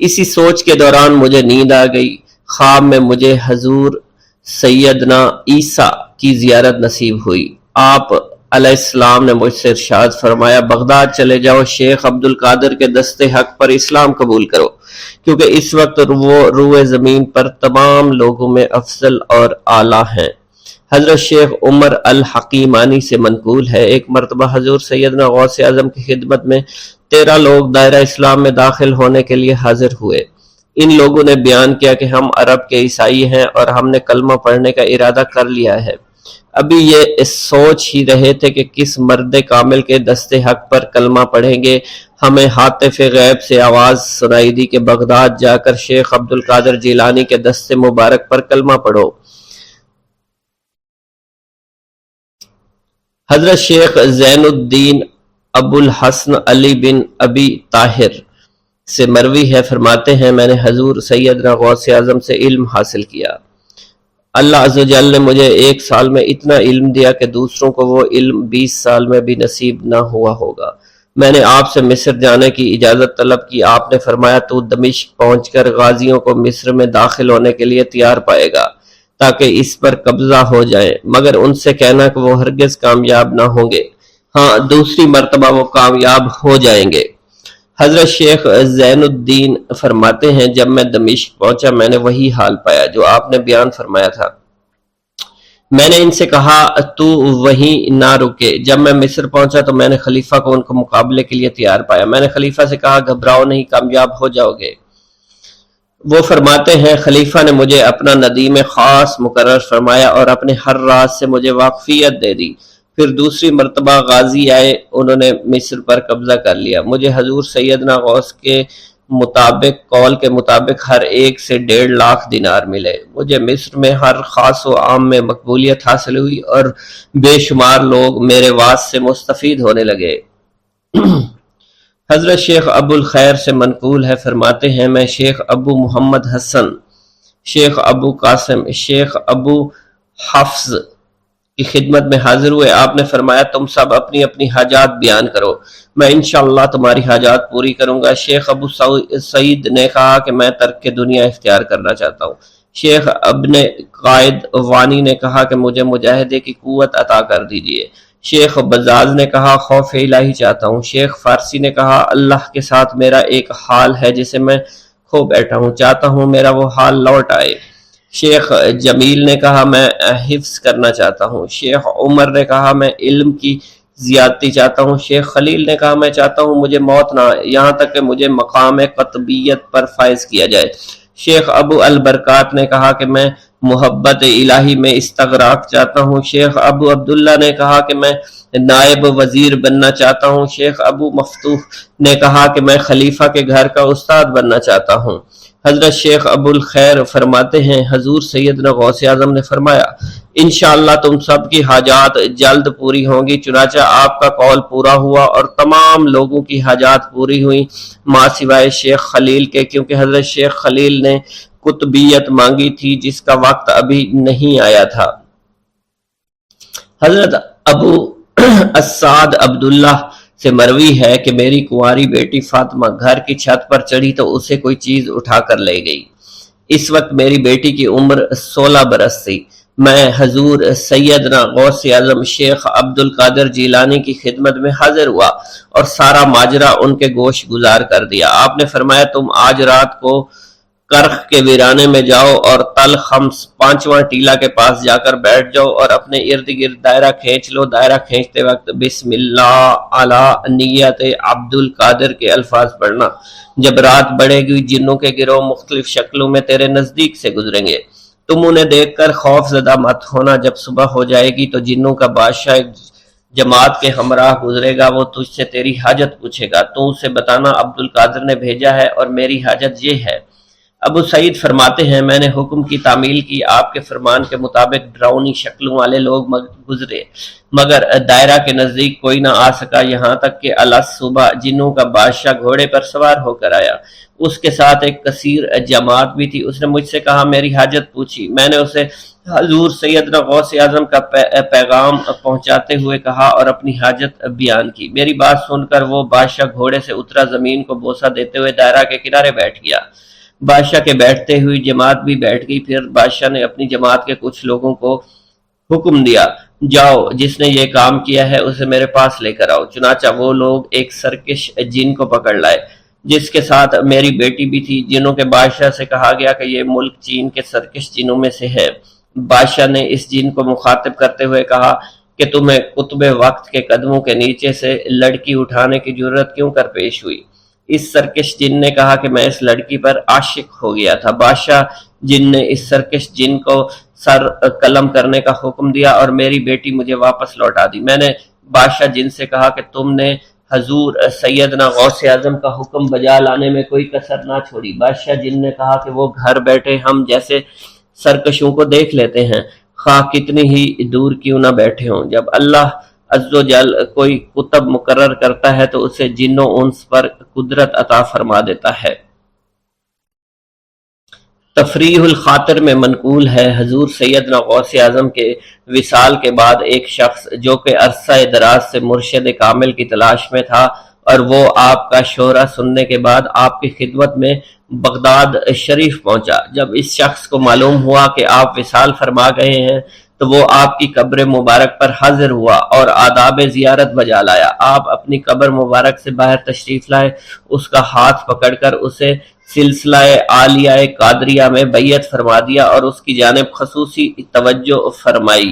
اسی سوچ کے دوران مجھے نیند آ گئی۔ خواب میں مجھے حضور سیدنا عیسیٰ کی زیارت نصیب ہوئی۔ آپ علیہ السلام نے مجھ سے ارشاد فرمایا بغداد چلے جاؤ، شیخ عبد القادر کے دست حق پر اسلام قبول کرو، کیونکہ اس وقت وہ روئے زمین پر تمام لوگوں میں افضل اور اعلیٰ ہیں۔ حضرت شیخ عمر الحکیمانی سے منقول ہے ایک مرتبہ حضور سیدنا غوث اعظم کی خدمت میں 13 لوگ دائرہ اسلام میں داخل ہونے کے لیے حاضر ہوئے۔ ان لوگوں نے بیان کیا کہ ہم عرب کے عیسائی ہیں اور ہم نے کلمہ پڑھنے کا ارادہ کر لیا ہے۔ ابھی یہ سوچ ہی رہے تھے کہ کس مرد کامل کے دست حق پر کلمہ پڑھیں گے۔ ہمیں ہاتف غیب سے آواز سنائی دی کہ بغداد جا کر شیخ عبد القادر جیلانی کے دست مبارک پر کلمہ پڑھو۔ حضرت شیخ زین الدین ابو الحسن علی بن ابی طاہر سے مروی ہے، فرماتے ہیں میں نے حضور سیدنا غوث اعظم سے علم حاصل کیا۔ اللہ عز و جل نے مجھے 1 سال میں اتنا علم دیا کہ دوسروں کو وہ علم 20 سال میں بھی نصیب نہ ہوا ہوگا۔ میں نے آپ سے مصر جانے کی اجازت طلب کی۔ آپ نے فرمایا تو دمشق پہنچ کر غازیوں کو مصر میں داخل ہونے کے لیے تیار پائے گا تاکہ اس پر قبضہ ہو جائے، مگر ان سے کہنا کہ وہ ہرگز کامیاب نہ ہوں گے، ہاں دوسری مرتبہ وہ کامیاب ہو جائیں گے۔ حضرت شیخ زین الدین فرماتے ہیں جب میں دمشق پہنچا میں نے وہی حال پایا جو آپ نے بیان فرمایا تھا۔ میں نے ان سے کہا تو وہیں نہ رکے۔ جب میں مصر پہنچا تو میں نے خلیفہ کو ان کو مقابلے کے لیے تیار پایا۔ میں نے خلیفہ سے کہا گھبراؤ نہیں، کامیاب ہو جاؤ گے۔ وہ فرماتے ہیں خلیفہ نے مجھے اپنا ندیم خاص مقرر فرمایا اور اپنے ہر راز سے مجھے واقفیت دے دی۔ پھر دوسری مرتبہ غازی آئے، انہوں نے مصر پر قبضہ کر لیا۔ مجھے حضور سیدنا غوث کے قول کے مطابق ہر ایک سے 1.5 لاکھ دینار ملے۔ مجھے مصر میں ہر خاص و عام میں مقبولیت حاصل ہوئی اور بے شمار لوگ میرے واعظ سے مستفید ہونے لگے۔ حضرت شیخ ابو الخیر سے منقول ہے، فرماتے ہیں میں شیخ ابو محمد حسن، شیخ ابو قاسم، شیخ ابو حفظ کی خدمت میں حاضر ہوئے۔ آپ نے فرمایا تم سب اپنی اپنی حاجات بیان کرو، میں انشاءاللہ تمہاری حاجات پوری کروں گا۔ شیخ ابو سعید نے کہا کہ میں ترک دنیا اختیار کرنا چاہتا ہوں۔ شیخ ابن قائد وانی نے کہا کہ مجھے مجاہدے کی قوت عطا کر دیجیے۔ شیخ بزاز نے کہا خوف الہی چاہتا ہوں۔ شیخ فارسی نے کہا اللہ کے ساتھ میرا ایک حال ہے جسے میں کھو بیٹھا ہوں، چاہتا ہوں میرا وہ حال لوٹ آئے۔ شیخ جمیل نے کہا میں حفظ کرنا چاہتا ہوں۔ شیخ عمر نے کہا میں علم کی زیادتی چاہتا ہوں۔ شیخ خلیل نے کہا میں چاہتا ہوں مجھے موت نہ آئے، یہاں تک کہ مجھے مقام قطبیت پر فائز کیا جائے۔ شیخ ابو البرکات نے کہا کہ میں محبت الہی میں استغراق چاہتا ہوں۔ شیخ ابو عبداللہ نے کہا کہ میں نائب وزیر بننا چاہتا ہوں۔ شیخ ابو مفتوح نے کہا کہ میں خلیفہ کے گھر کا استاد بننا چاہتا ہوں۔ حضرت شیخ ابو الخیر فرماتے ہیں حضور سیدنا غوث اعظم نے فرمایا انشاءاللہ تم سب کی حاجات جلد پوری ہوں گی۔ چنانچہ آپ کا قول پورا ہوا اور تمام لوگوں کی حاجات پوری ہوئیں ماں سوائے شیخ خلیل کے، کیونکہ حضرت شیخ خلیل نے قطبیت مانگی تھی جس کا وقت ابھی نہیں آیا تھا۔ حضرت ابو السعد عبداللہ سے مروی ہے کہ میری کنواری بیٹی فاطمہ گھر کی چھت پر چڑھی تو اسے کوئی چیز اٹھا کر لے گئی۔ اس وقت میری بیٹی کی عمر 16 برس تھی۔ میں حضور سیدنا غوث اعظم شیخ عبد القادر جیلانی کی خدمت میں حاضر ہوا اور سارا ماجرا ان کے گوش گزار کر دیا۔ آپ نے فرمایا تم آج رات کو کرخ کے ویرانے میں جاؤ اور تل خمس 5واں ٹیلا کے پاس جا کر بیٹھ جاؤ اور اپنے ارد گرد دائرہ کھینچ لو۔ دائرہ کھینچتے وقت بسم اللہ علی نیت عبد القادر کے الفاظ پڑھنا۔ جب رات بڑھے گی جنوں کے گروہ مختلف شکلوں میں تیرے نزدیک سے گزریں گے، تم انہیں دیکھ کر خوف زدہ مت ہونا۔ جب صبح ہو جائے گی تو جنوں کا بادشاہ ایک جماعت کے ہمراہ گزرے گا، وہ تجھ سے تیری حاجت پوچھے گا، تو اسے بتانا عبد القادر نے بھیجا ہے اور میری حاجت یہ ہے۔ ابو سعید فرماتے ہیں میں نے حکم کی تعمیل کی، آپ کے فرمان کے مطابق ڈراؤنی شکلوں والے لوگ گزرے مگر دائرہ کے نزدیک کوئی نہ آ سکا، یہاں تک کہ الس صبح جنوں کا بادشاہ گھوڑے پر سوار ہو کر آیا، اس کے ساتھ ایک کثیر جماعت بھی تھی۔ اس نے مجھ سے کہا میری حاجت پوچھی، میں نے اسے حضور سیدنا غوث اعظم کا پیغام پہنچاتے ہوئے کہا اور اپنی حاجت بیان کی۔ میری بات سن کر وہ بادشاہ گھوڑے سے اترا، زمین کو بوسہ دیتے ہوئے دائرہ کے کنارے بیٹھ گیا۔ بادشاہ کے بیٹھتے ہوئی جماعت بھی بیٹھ گئی۔ پھر بادشاہ نے اپنی جماعت کے کچھ لوگوں کو حکم دیا، جاؤ جس نے یہ کام کیا ہے اسے میرے پاس لے کر آؤ۔ چنانچہ وہ لوگ ایک سرکش جن کو پکڑ لائے جس کے ساتھ میری بیٹی بھی تھی۔ جنوں کے بادشاہ سے کہا گیا کہ یہ ملک چین کے سرکش جنوں میں سے ہے۔ بادشاہ نے اس جن کو مخاطب کرتے ہوئے کہا کہ تمہیں قطب وقت کے قدموں کے نیچے سے لڑکی اٹھانے کی جرت کیوں کر پیش ہوئی؟ اس سرکش جن نے کہا کہ میں اس لڑکی پر عاشق ہو گیا تھا۔ بادشاہ جن نے اس سرکش جن کو سر قلم کرنے کا حکم دیا اور میری بیٹی مجھے واپس لوٹا دی۔ میں نے بادشاہ جن سے کہا کہ تم نے حضور سیدنا غوث اعظم کا حکم بجا لانے میں کوئی کسر نہ چھوڑی۔ بادشاہ جن نے کہا کہ وہ گھر بیٹھے ہم جیسے سرکشوں کو دیکھ لیتے ہیں، خواہ کتنی ہی دور کیوں نہ بیٹھے ہوں۔ جب اللہ عز و جل کوئی قطب مقرر کرتا ہے تو اسے جن و انس پر قدرت عطا فرما دیتا ہے۔ تفریح الخاطر میں منقول ہے حضور سیدنا غوث اعظم کے وصال کے بعد ایک شخص جو کہ عرصہ دراز سے مرشد کامل کی تلاش میں تھا اور وہ آپ کا شورا سننے کے بعد آپ کی خدمت میں بغداد شریف پہنچا۔ جب اس شخص کو معلوم ہوا کہ آپ وصال فرما گئے ہیں تو وہ آپ کی قبر مبارک پر حاضر ہوا اور آداب زیارت بجا لایا۔ آپ اپنی قبر مبارک سے باہر تشریف لائے، اس کا ہاتھ پکڑ کر اسے سلسلہ عالیہ قادریہ میں بیعت فرما دیا اور اس کی جانب خصوصی توجہ فرمائی۔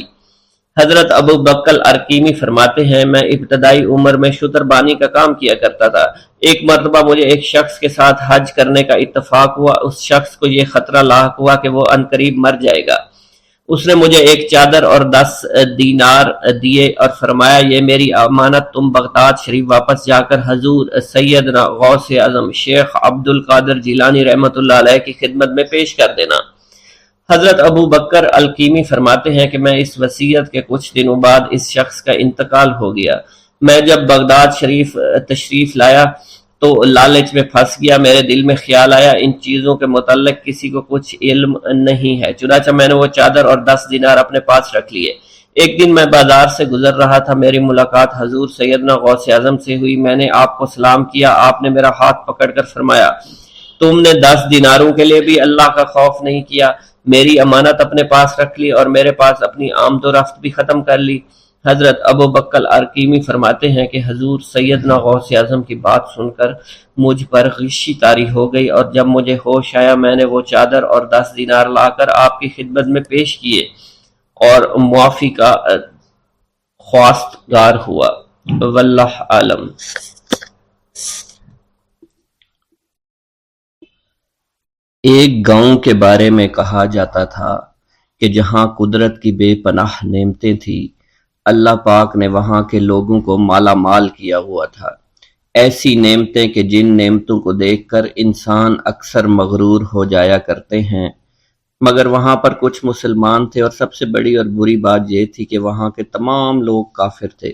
حضرت ابو بکر ارکیمی فرماتے ہیں میں ابتدائی عمر میں شتربانی کا کام کیا کرتا تھا۔ ایک مرتبہ مجھے ایک شخص کے ساتھ حج کرنے کا اتفاق ہوا۔ اس شخص کو یہ خطرہ لاحق ہوا کہ وہ عنقریب مر جائے گا۔ اس نے مجھے ایک چادر اور 10 دینار دیے اور فرمایا یہ میری امانت، تم بغداد شریف واپس جا کر حضور سیدنا غوث اعظم شیخ عبد القادر جیلانی رحمۃ اللہ علیہ کی خدمت میں پیش کر دینا۔ حضرت ابو بکر الکیمی فرماتے ہیں کہ میں اس وصیت کے کچھ دنوں بعد اس شخص کا انتقال ہو گیا۔ میں جب بغداد شریف تشریف لایا تو لالچ میں پھنس گیا۔ میرے دل میں خیال آیا ان چیزوں کے متعلق کسی کو کچھ علم نہیں ہے، چنانچہ میں نے وہ چادر اور 10 دینار اپنے پاس رکھ لیے۔ ایک دن میں بازار سے گزر رہا تھا، میری ملاقات حضور سیدنا غوث اعظم سے ہوئی۔ میں نے آپ کو سلام کیا، آپ نے میرا ہاتھ پکڑ کر فرمایا تم نے 10 دیناروں کے لیے بھی اللہ کا خوف نہیں کیا، میری امانت اپنے پاس رکھ لی اور میرے پاس اپنی آمد و رفت بھی ختم کر لی۔ حضرت ابو بکر ارکیمی فرماتے ہیں کہ حضور سیدنا غوث اعظم کی بات سن کر مجھ پر غشی طاری ہو گئی اور جب مجھے ہوش آیا میں نے وہ چادر اور 10 دینار لا کر آپ کی خدمت میں پیش کیے اور معافی کا خواستگار ہوا۔ واللہ عالم۔ ایک گاؤں کے بارے میں کہا جاتا تھا کہ جہاں قدرت کی بے پناہ نعمتیں تھیں، اللہ پاک نے وہاں کے لوگوں کو مالا مال کیا ہوا تھا۔ ایسی نعمتیں کہ جن نعمتوں کو دیکھ کر انسان اکثر مغرور ہو جایا کرتے ہیں، مگر وہاں پر کچھ مسلمان تھے اور سب سے بڑی اور بری بات یہ تھی کہ وہاں کے تمام لوگ کافر تھے۔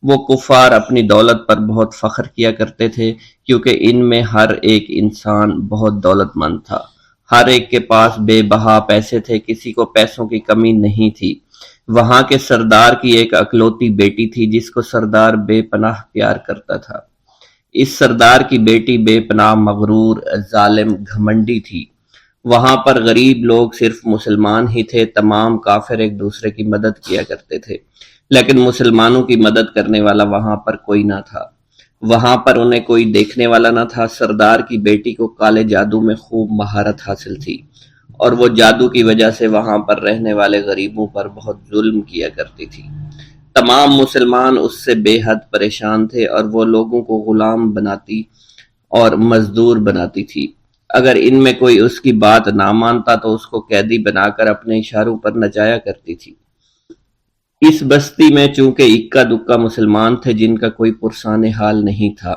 وہ کفار اپنی دولت پر بہت فخر کیا کرتے تھے کیونکہ ان میں ہر ایک انسان بہت دولت مند تھا، ہر ایک کے پاس بے بہا پیسے تھے، کسی کو پیسوں کی کمی نہیں تھی۔ وہاں کے سردار کی ایک اکلوتی بیٹی تھی جس کو سردار بے پناہ پیار کرتا تھا۔ اس سردار کی بیٹی بے پناہ مغرور، ظالم، گھمنڈی تھی۔ وہاں پر غریب لوگ صرف مسلمان ہی تھے، تمام کافر ایک دوسرے کی مدد کیا کرتے تھے، لیکن مسلمانوں کی مدد کرنے والا وہاں پر کوئی نہ تھا۔ وہاں پر انہیں کوئی دیکھنے والا نہ تھا۔ سردار کی بیٹی کو کالے جادو میں خوب مہارت حاصل تھی، اور وہ جادو کی وجہ سے وہاں پر رہنے والے غریبوں پر بہت ظلم کیا کرتی تھی۔ تمام مسلمان اس سے بے حد پریشان تھے، اور وہ لوگوں کو غلام بناتی اور مزدور بناتی تھی۔ اگر ان میں کوئی اس کی بات نہ مانتا تو اس کو قیدی بنا کر اپنے اشاروں پر نچایا کرتی تھی۔ اس بستی میں چونکہ اکا دکا مسلمان تھے جن کا کوئی پرسان حال نہیں تھا،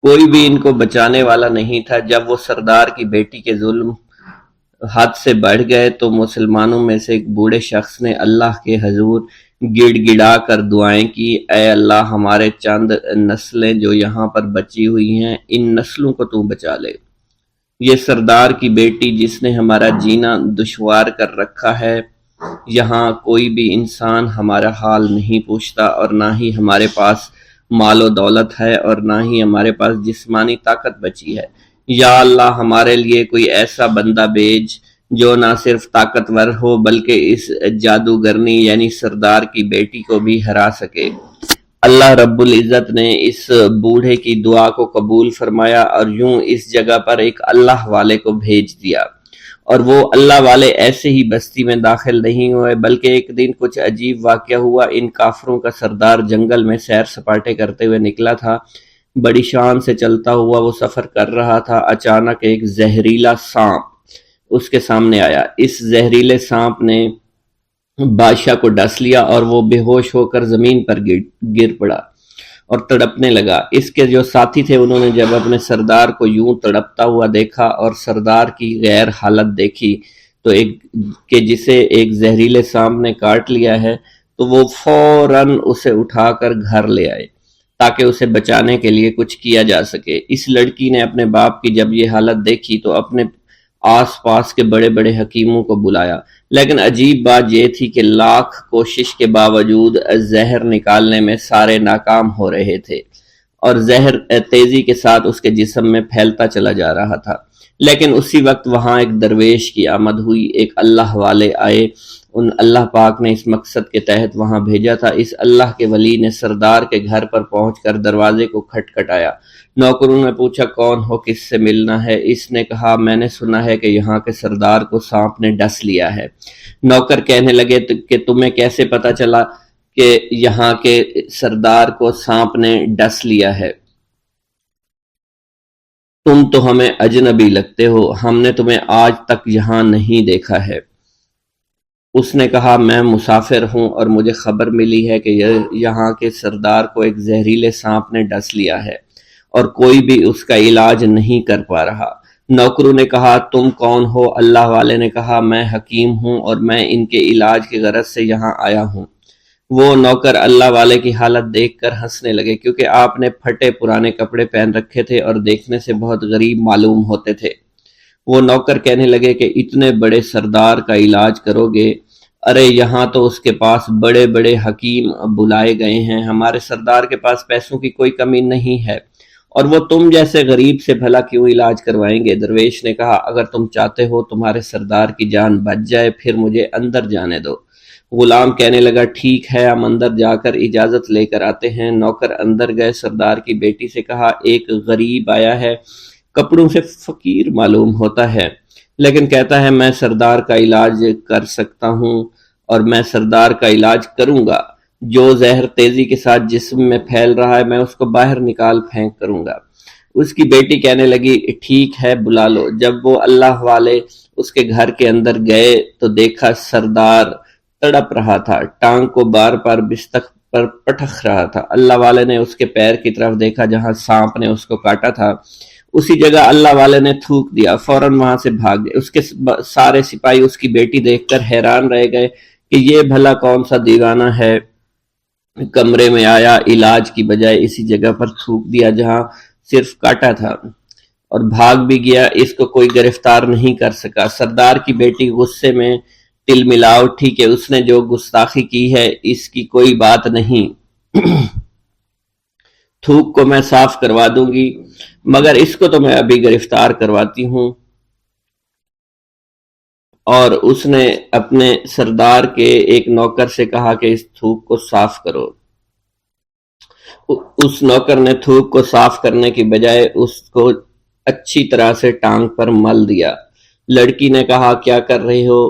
کوئی بھی ان کو بچانے والا نہیں تھا۔ جب وہ سردار کی بیٹی کے ظلم حد سے بڑھ گئے تو مسلمانوں میں سے ایک بوڑھے شخص نے اللہ کے حضور گڑ گڑا کر دعائیں کی، اے اللہ، ہمارے چند نسلیں جو یہاں پر بچی ہوئی ہیں، ان نسلوں کو تو بچا لے۔ یہ سردار کی بیٹی جس نے ہمارا جینا دشوار کر رکھا ہے، یہاں کوئی بھی انسان ہمارا حال نہیں پوچھتا، اور نہ ہی ہمارے پاس مال و دولت ہے، اور نہ ہی ہمارے پاس جسمانی طاقت بچی ہے۔ یا اللہ، ہمارے لیے کوئی ایسا بندہ بھیج جو نہ صرف طاقتور ہو بلکہ اس جادوگرنی یعنی سردار کی بیٹی کو بھی ہرا سکے۔ اللہ رب العزت نے اس بوڑھے کی دعا کو قبول فرمایا، اور یوں اس جگہ پر ایک اللہ والے کو بھیج دیا، اور وہ اللہ والے ایسے ہی بستی میں داخل نہیں ہوئے، بلکہ ایک دن کچھ عجیب واقعہ ہوا۔ ان کافروں کا سردار جنگل میں سیر سپاٹے کرتے ہوئے نکلا تھا، بڑی شان سے چلتا ہوا وہ سفر کر رہا تھا۔ اچانک ایک زہریلا سانپ اس کے سامنے آیا۔ اس زہریلے سانپ نے بادشاہ کو ڈس لیا، اور وہ بے ہوش ہو کر زمین پر گر پڑا اور تڑپنے لگا۔ اس کے جو ساتھی تھے انہوں نے جب اپنے سردار کو یوں تڑپتا ہوا دیکھا اور سردار کی غیر حالت دیکھی تو کہ جسے ایک زہریلے سانپ نے کاٹ لیا ہے، تو وہ فوراً اسے اٹھا کر گھر لے آئے تاکہ اسے بچانے کے لیے کچھ کیا جا سکے۔ اس لڑکی نے اپنے باپ کی جب یہ حالت دیکھی تو اپنے آس پاس کے بڑے بڑے حکیموں کو بلایا، لیکن عجیب بات یہ تھی کہ لاکھ کوشش کے باوجود زہر نکالنے میں سارے ناکام ہو رہے تھے، اور زہر تیزی کے ساتھ اس کے جسم میں پھیلتا چلا جا رہا تھا۔ لیکن اسی وقت وہاں ایک درویش کی آمد ہوئی، ایک اللہ والے آئے، ان اللہ پاک نے اس مقصد کے تحت وہاں بھیجا تھا۔ اس اللہ کے ولی نے سردار کے گھر پر پہنچ کر دروازے کو کھٹکھٹایا۔ نوکروں نے پوچھا کون ہو، کس سے ملنا ہے؟ اس نے کہا میں نے سنا ہے کہ یہاں کے سردار کو سانپ نے ڈس لیا ہے۔ نوکر کہنے لگے کہ تمہیں کیسے پتا چلا کہ یہاں کے سردار کو سانپ نے ڈس لیا ہے؟ تم تو ہمیں اجنبی لگتے ہو، ہم نے تمہیں آج تک یہاں نہیں دیکھا ہے۔ اس نے کہا میں مسافر ہوں، اور مجھے خبر ملی ہے کہ یہاں کے سردار کو ایک زہریلے سانپ نے ڈس لیا ہے، اور کوئی بھی اس کا علاج نہیں کر پا رہا۔ نوکروں نے کہا تم کون ہو؟ اللہ والے نے کہا میں حکیم ہوں، اور میں ان کے علاج کی غرض سے یہاں آیا ہوں۔ وہ نوکر اللہ والے کی حالت دیکھ کر ہنسنے لگے، کیونکہ آپ نے پھٹے پرانے کپڑے پہن رکھے تھے اور دیکھنے سے بہت غریب معلوم ہوتے تھے۔ وہ نوکر کہنے لگے کہ اتنے بڑے سردار کا علاج کرو گے؟ ارے یہاں تو اس کے پاس بڑے بڑے حکیم بلائے گئے ہیں، ہمارے سردار کے پاس پیسوں کی کوئی کمی نہیں ہے، اور وہ تم جیسے غریب سے بھلا کیوں علاج کروائیں گے؟ درویش نے کہا اگر تم چاہتے ہو تمہارے سردار کی جان بچ جائے پھر مجھے اندر جانے دو۔ غلام کہنے لگا ٹھیک ہے، ہم اندر جا کر اجازت لے کر آتے ہیں۔ نوکر اندر گئے، سردار کی بیٹی سے کہا ایک غریب آیا ہے، کپڑوں سے فقیر معلوم ہوتا ہے، لیکن کہتا ہے میں سردار کا علاج کر سکتا ہوں، اور میں سردار کا علاج کروں گا۔ جو زہر تیزی کے ساتھ جسم میں پھیل رہا ہے میں اس کو باہر نکال پھینک کروں گا۔ اس کی بیٹی کہنے لگی ٹھیک ہے بلا لو۔ جب وہ اللہ والے اس کے گھر کے اندر گئے تو دیکھا سردار تڑپ رہا تھا، ٹانگ کو بار بار بستر پر پٹخ رہا تھا۔ اللہ والے نے اس کے پیر کی طرف دیکھا جہاں سانپ نے اس کو کاٹا تھا، اسی جگہ اللہ والے نے تھوک دیا، فوراً وہاں سے بھاگ گئے۔ اس کے سارے سپاہی اس کی بیٹی دیکھ کر حیران رہ گئے کہ یہ بھلا کون سا دیوانہ ہے، کمرے میں آیا، علاج کی بجائے اسی جگہ پر تھوک دیا جہاں صرف کاٹا تھا، اور بھاگ بھی گیا، اس کو کوئی گرفتار نہیں کر سکا۔ سردار کی بیٹی غصے میں تل ملا اٹھی کہ اس نے جو گستاخی کی ہے اس کی کوئی بات نہیں، تھوک کو میں صاف کروا دوں گی، مگر اس کو تو میں ابھی گرفتار کرواتی ہوں۔ اور اس نے اپنے سردار کے ایک نوکر سے کہا کہ اس تھوک کو صاف کرو۔ اس نوکر نے تھوک کو صاف کرنے کی بجائے اس کو اچھی طرح سے ٹانگ پر مل دیا۔ لڑکی نے کہا کیا کر رہے ہو؟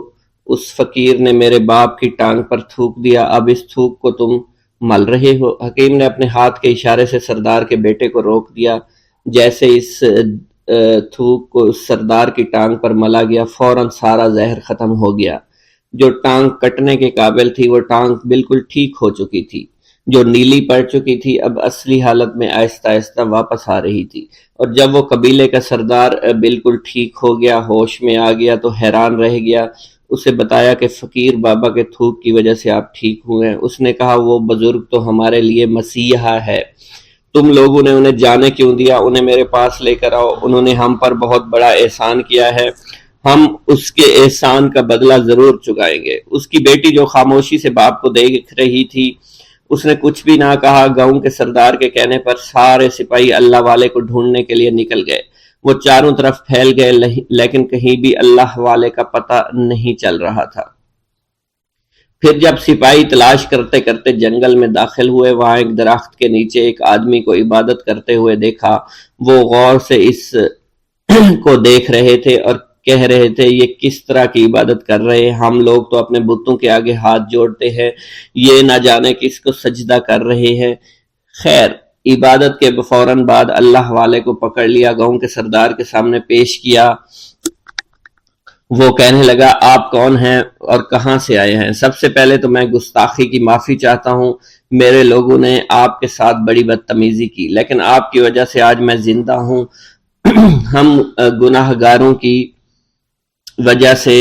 اس فقیر نے میرے باپ کی ٹانگ پر تھوک دیا، اب اس تھوک کو تم مل رہے ہو۔ حکیم نے اپنے ہاتھ کے اشارے سے سردار کے بیٹے کو روک دیا۔ جیسے اس تھوک کو سردار کی ٹانگ پر ملا گیا، فوراً سارا زہر ختم ہو گیا۔ جو ٹانگ کٹنے کے قابل تھی وہ ٹانگ بالکل ٹھیک ہو چکی تھی، جو نیلی پڑ چکی تھی اب اصلی حالت میں آہستہ آہستہ واپس آ رہی تھی۔ اور جب وہ قبیلے کا سردار بالکل ٹھیک ہو گیا، ہوش میں آ گیا تو حیران رہ گیا۔ اسے بتایا کہ فقیر بابا کے تھوک کی وجہ سے آپ ٹھیک ہوئے ہیں۔ اس نے کہا وہ بزرگ تو ہمارے لیے مسیحا ہے، تم لوگوں نے انہیں جانے کیوں دیا؟ انہیں میرے پاس لے کر آؤ، انہوں نے ہم پر بہت بڑا احسان کیا ہے، ہم اس کے احسان کا بدلہ ضرور چکائیں گے۔ اس کی بیٹی جو خاموشی سے باپ کو دیکھ رہی تھی، اس نے کچھ بھی نہ کہا۔ گاؤں کے سردار کے کہنے پر سارے سپاہی اللہ والے کو ڈھونڈنے کے لیے نکل گئے۔ وہ چاروں طرف پھیل گئے لیکن کہیں بھی اللہ والے کا پتہ نہیں چل رہا تھا۔ پھر جب سپاہی تلاش کرتے کرتے جنگل میں داخل ہوئے، وہاں ایک درخت کے نیچے ایک آدمی کو عبادت کرتے ہوئے دیکھا۔ وہ غور سے اس کو دیکھ رہے تھے اور کہہ رہے تھے یہ کس طرح کی عبادت کر رہے ہیں؟ ہم لوگ تو اپنے بتوں کے آگے ہاتھ جوڑتے ہیں، یہ نہ جانے کس کو سجدہ کر رہے ہیں۔ خیر، عبادت کے فوراً بعد اللہ والے کو پکڑ لیا، گاؤں کے سردار کے سامنے پیش کیا۔ وہ کہنے لگا آپ کون ہیں اور کہاں سے آئے ہیں؟ سب سے پہلے تو میں گستاخی کی معافی چاہتا ہوں، میرے لوگوں نے آپ کے ساتھ بڑی بدتمیزی کی، لیکن آپ کی وجہ سے آج میں زندہ ہوں۔ ہم گناہ گاروں کی وجہ سے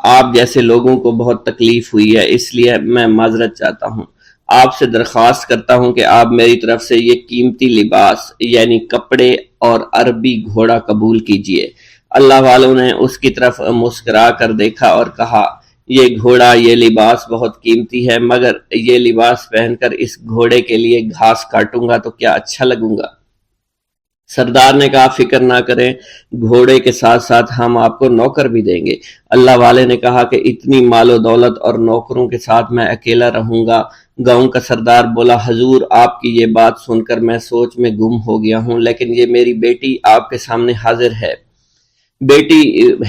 آپ جیسے لوگوں کو بہت تکلیف ہوئی ہے، اس لیے میں معذرت چاہتا ہوں۔ آپ سے درخواست کرتا ہوں کہ آپ میری طرف سے یہ قیمتی لباس یعنی کپڑے اور عربی گھوڑا قبول کیجئے۔ اللہ والوں نے اس کی طرف مسکرا کر دیکھا اور کہا یہ گھوڑا، یہ لباس بہت قیمتی ہے، مگر یہ لباس پہن کر اس گھوڑے کے لیے گھاس کاٹوں گا تو کیا اچھا لگوں گا؟ سردار نے کہا فکر نہ کریں، گھوڑے کے ساتھ ساتھ ہم آپ کو نوکر بھی دیں گے۔ اللہ والے نے کہا کہ اتنی مال و دولت اور نوکروں کے ساتھ میں اکیلا رہوں گا؟ گاؤں کا سردار بولا حضور آپ کی یہ بات سن کر میں سوچ میں گم ہو گیا ہوں، لیکن یہ میری بیٹی آپ کے سامنے حاضر ہے۔ بیٹی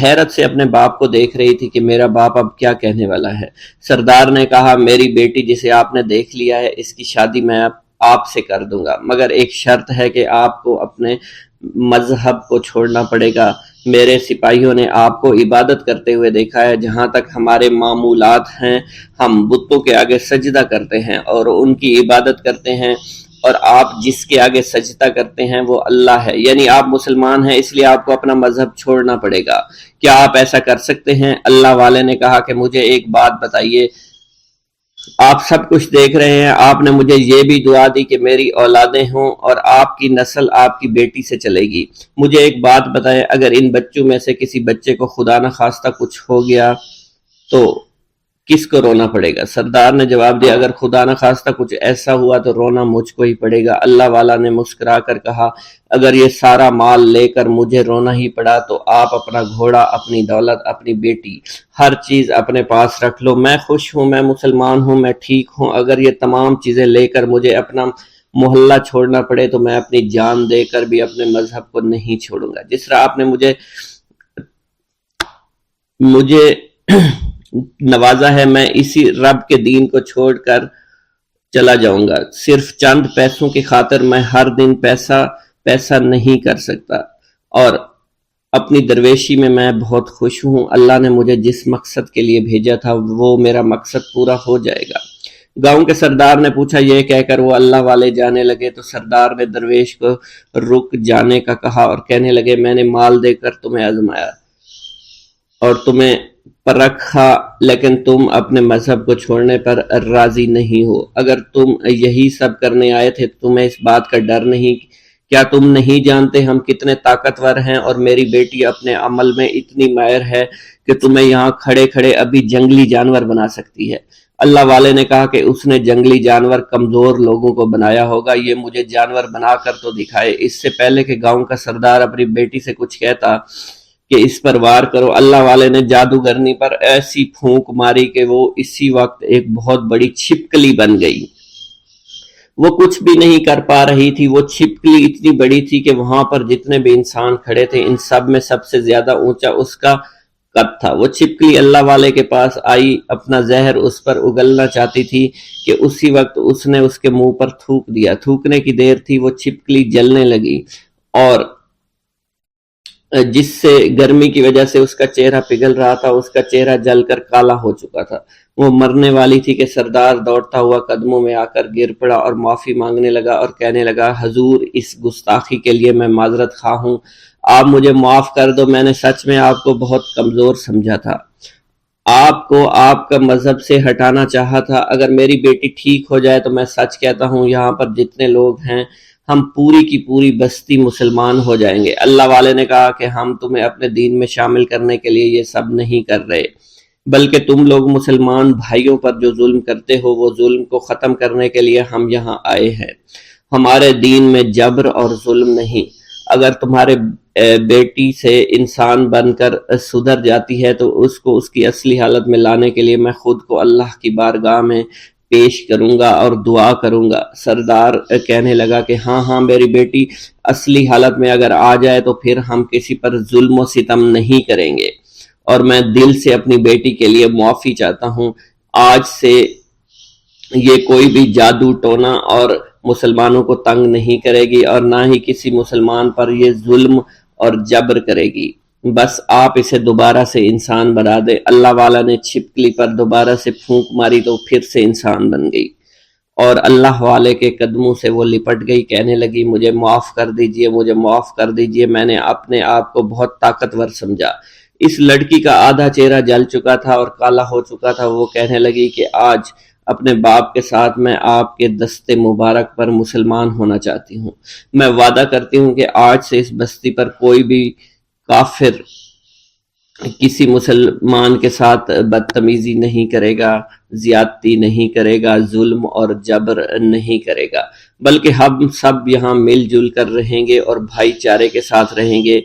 حیرت سے اپنے باپ کو دیکھ رہی تھی کہ میرا باپ اب کیا کہنے والا ہے۔ سردار نے کہا میری بیٹی جسے آپ نے دیکھ لیا ہے، اس کی شادی میں آپ سے کر دوں گا، مگر ایک شرط ہے کہ آپ کو اپنے مذہب کو چھوڑنا پڑے گا۔ میرے سپاہیوں نے آپ کو عبادت کرتے ہوئے دیکھا ہے، جہاں تک ہمارے معمولات ہیں ہم بتوں کے آگے سجدہ کرتے ہیں اور ان کی عبادت کرتے ہیں، اور آپ جس کے آگے سجدہ کرتے ہیں وہ اللہ ہے، یعنی آپ مسلمان ہیں، اس لیے آپ کو اپنا مذہب چھوڑنا پڑے گا۔ کیا آپ ایسا کر سکتے ہیں؟ اللہ والے نے کہا کہ مجھے ایک بات بتائیے، آپ سب کچھ دیکھ رہے ہیں، آپ نے مجھے یہ بھی دعا دی کہ میری اولادیں ہوں اور آپ کی نسل آپ کی بیٹی سے چلے گی۔ مجھے ایک بات بتائیں، اگر ان بچوں میں سے کسی بچے کو خدا نہ خواستہ کچھ ہو گیا تو کس کو رونا پڑے گا؟ سردار نے جواب دیا اگر خدا نہ خواستہ کچھ ایسا ہوا تو رونا مجھ کو ہی پڑے گا۔ اللہ والا نے مسکرا کر کہا اگر یہ سارا مال لے کر مجھے رونا ہی پڑا تو آپ اپنا گھوڑا، اپنی دولت، اپنی بیٹی، ہر چیز اپنے پاس رکھ لو۔ میں خوش ہوں، میں مسلمان ہوں، میں ٹھیک ہوں۔ اگر یہ تمام چیزیں لے کر مجھے اپنا محلہ چھوڑنا پڑے تو میں اپنی جان دے کر بھی اپنے مذہب کو نہیں چھوڑوں گا۔ جس طرح آپ نے مجھے نوازا ہے، میں اسی رب کے دین کو چھوڑ کر چلا جاؤں گا۔ صرف چند پیسوں کی خاطر میں ہر دن پیسہ نہیں کر سکتا، اور اپنی درویشی میں بہت خوش ہوں۔ اللہ نے مجھے جس مقصد کے لیے بھیجا تھا وہ میرا مقصد پورا ہو جائے گا۔ گاؤں کے سردار نے پوچھا، یہ کہہ کر وہ اللہ والے جانے لگے تو سردار نے درویش کو رک جانے کا کہا اور کہنے لگے میں نے مال دے کر تمہیں آزمایا اور تمہیں پرکھا، لیکن تم اپنے مذہب کو چھوڑنے پر راضی نہیں ہو۔ اگر تم یہی سب کرنے آئے تھے تو تمہیں اس بات کا ڈر نہیں؟ کیا تم نہیں جانتے ہم کتنے طاقتور ہیں، اور میری بیٹی اپنے عمل میں اتنی ماہر ہے کہ تمہیں یہاں کھڑے کھڑے ابھی جنگلی جانور بنا سکتی ہے۔ اللہ والے نے کہا کہ اس نے جنگلی جانور کمزور لوگوں کو بنایا ہوگا، یہ مجھے جانور بنا کر تو دکھائے۔ اس سے پہلے کہ گاؤں کا سردار اپنی بیٹی سے کچھ کہتا کہ اس پر وار کرو، اللہ والے نے جادوگرنی پر ایسی پھونک ماری کہ وہ اسی وقت ایک بہت بڑی چھپکلی بن گئی۔ وہ کچھ بھی نہیں کر پا رہی تھی، وہ چھپکلی اتنی بڑی تھی کہ وہاں پر جتنے بھی انسان کھڑے تھے ان سب میں سب سے زیادہ اونچا اس کا قد تھا۔ وہ چھپکلی اللہ والے کے پاس آئی، اپنا زہر اس پر اگلنا چاہتی تھی کہ اسی وقت اس نے اس کے منہ پر تھوک دیا۔ تھوکنے کی دیر تھی، وہ چھپکلی جلنے لگی اور جس سے گرمی کی وجہ سے اس کا چہرہ پگھل رہا تھا، اس کا چہرہ جل کر کالا ہو چکا تھا۔ وہ مرنے والی تھی کہ سردار دوڑتا ہوا قدموں میں آ کر گر پڑا اور معافی مانگنے لگا اور کہنے لگا، حضور اس گستاخی کے لیے میں معذرت خواہ ہوں، آپ مجھے معاف کر دو، میں نے سچ میں آپ کو بہت کمزور سمجھا تھا، آپ کو آپ کا مذہب سے ہٹانا چاہا تھا۔ اگر میری بیٹی ٹھیک ہو جائے تو میں سچ کہتا ہوں یہاں پر جتنے لوگ ہیں ہم پوری کی پوری بستی مسلمان ہو جائیں گے۔ اللہ والے نے کہا کہ ہم تمہیں اپنے دین میں شامل کرنے کے لیے یہ سب نہیں کر رہے، بلکہ تم لوگ مسلمان بھائیوں پر جو ظلم کرتے ہو وہ ظلم کو ختم کرنے کے لیے ہم یہاں آئے ہیں۔ ہمارے دین میں جبر اور ظلم نہیں۔ اگر تمہارے بیٹی سے انسان بن کر سدھر جاتی ہے تو اس کو اس کی اصلی حالت میں لانے کے لیے میں خود کو اللہ کی بارگاہ میں پیش کروں گا اور دعا کروں گا۔ سردار کہنے لگا کہ ہاں میری بیٹی اصلی حالت میں اگر آ جائے تو پھر ہم کسی پر ظلم و ستم نہیں کریں گے، اور میں دل سے اپنی بیٹی کے لیے معافی چاہتا ہوں۔ آج سے یہ کوئی بھی جادو ٹونا اور مسلمانوں کو تنگ نہیں کرے گی اور نہ ہی کسی مسلمان پر یہ ظلم اور جبر کرے گی، بس آپ اسے دوبارہ سے انسان بنا دے۔ اللہ والا نے چھپکلی پر دوبارہ سے پھونک ماری تو پھر سے انسان بن گئی اور اللہ والے کے قدموں سے وہ لپٹ گئی، کہنے لگی مجھے معاف کر دیجئے، مجھے معاف کر دیجئے، میں نے اپنے آپ کو بہت طاقتور سمجھا۔ اس لڑکی کا آدھا چہرہ جل چکا تھا اور کالا ہو چکا تھا۔ وہ کہنے لگی کہ آج اپنے باپ کے ساتھ میں آپ کے دست مبارک پر مسلمان ہونا چاہتی ہوں۔ میں وعدہ کرتی ہوں کہ آج سے اس بستی پر کوئی بھی کافر کسی مسلمان کے ساتھ بدتمیزی نہیں کرے گا، زیادتی نہیں کرے گا، ظلم اور جبر نہیں کرے گا، بلکہ ہم سب یہاں مل جل کر رہیں گے اور بھائی چارے کے ساتھ رہیں گے۔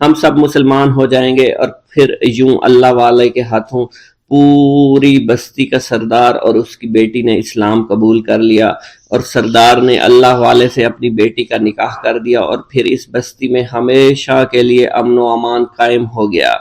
ہم سب مسلمان ہو جائیں گے اور پھر یوں اللہ والے کے ہاتھوں پوری بستی کا سردار اور اس کی بیٹی نے اسلام قبول کر لیا، اور سردار نے اللہ والے سے اپنی بیٹی کا نکاح کر دیا، اور پھر اس بستی میں ہمیشہ کے لیے امن و امان قائم ہو گیا۔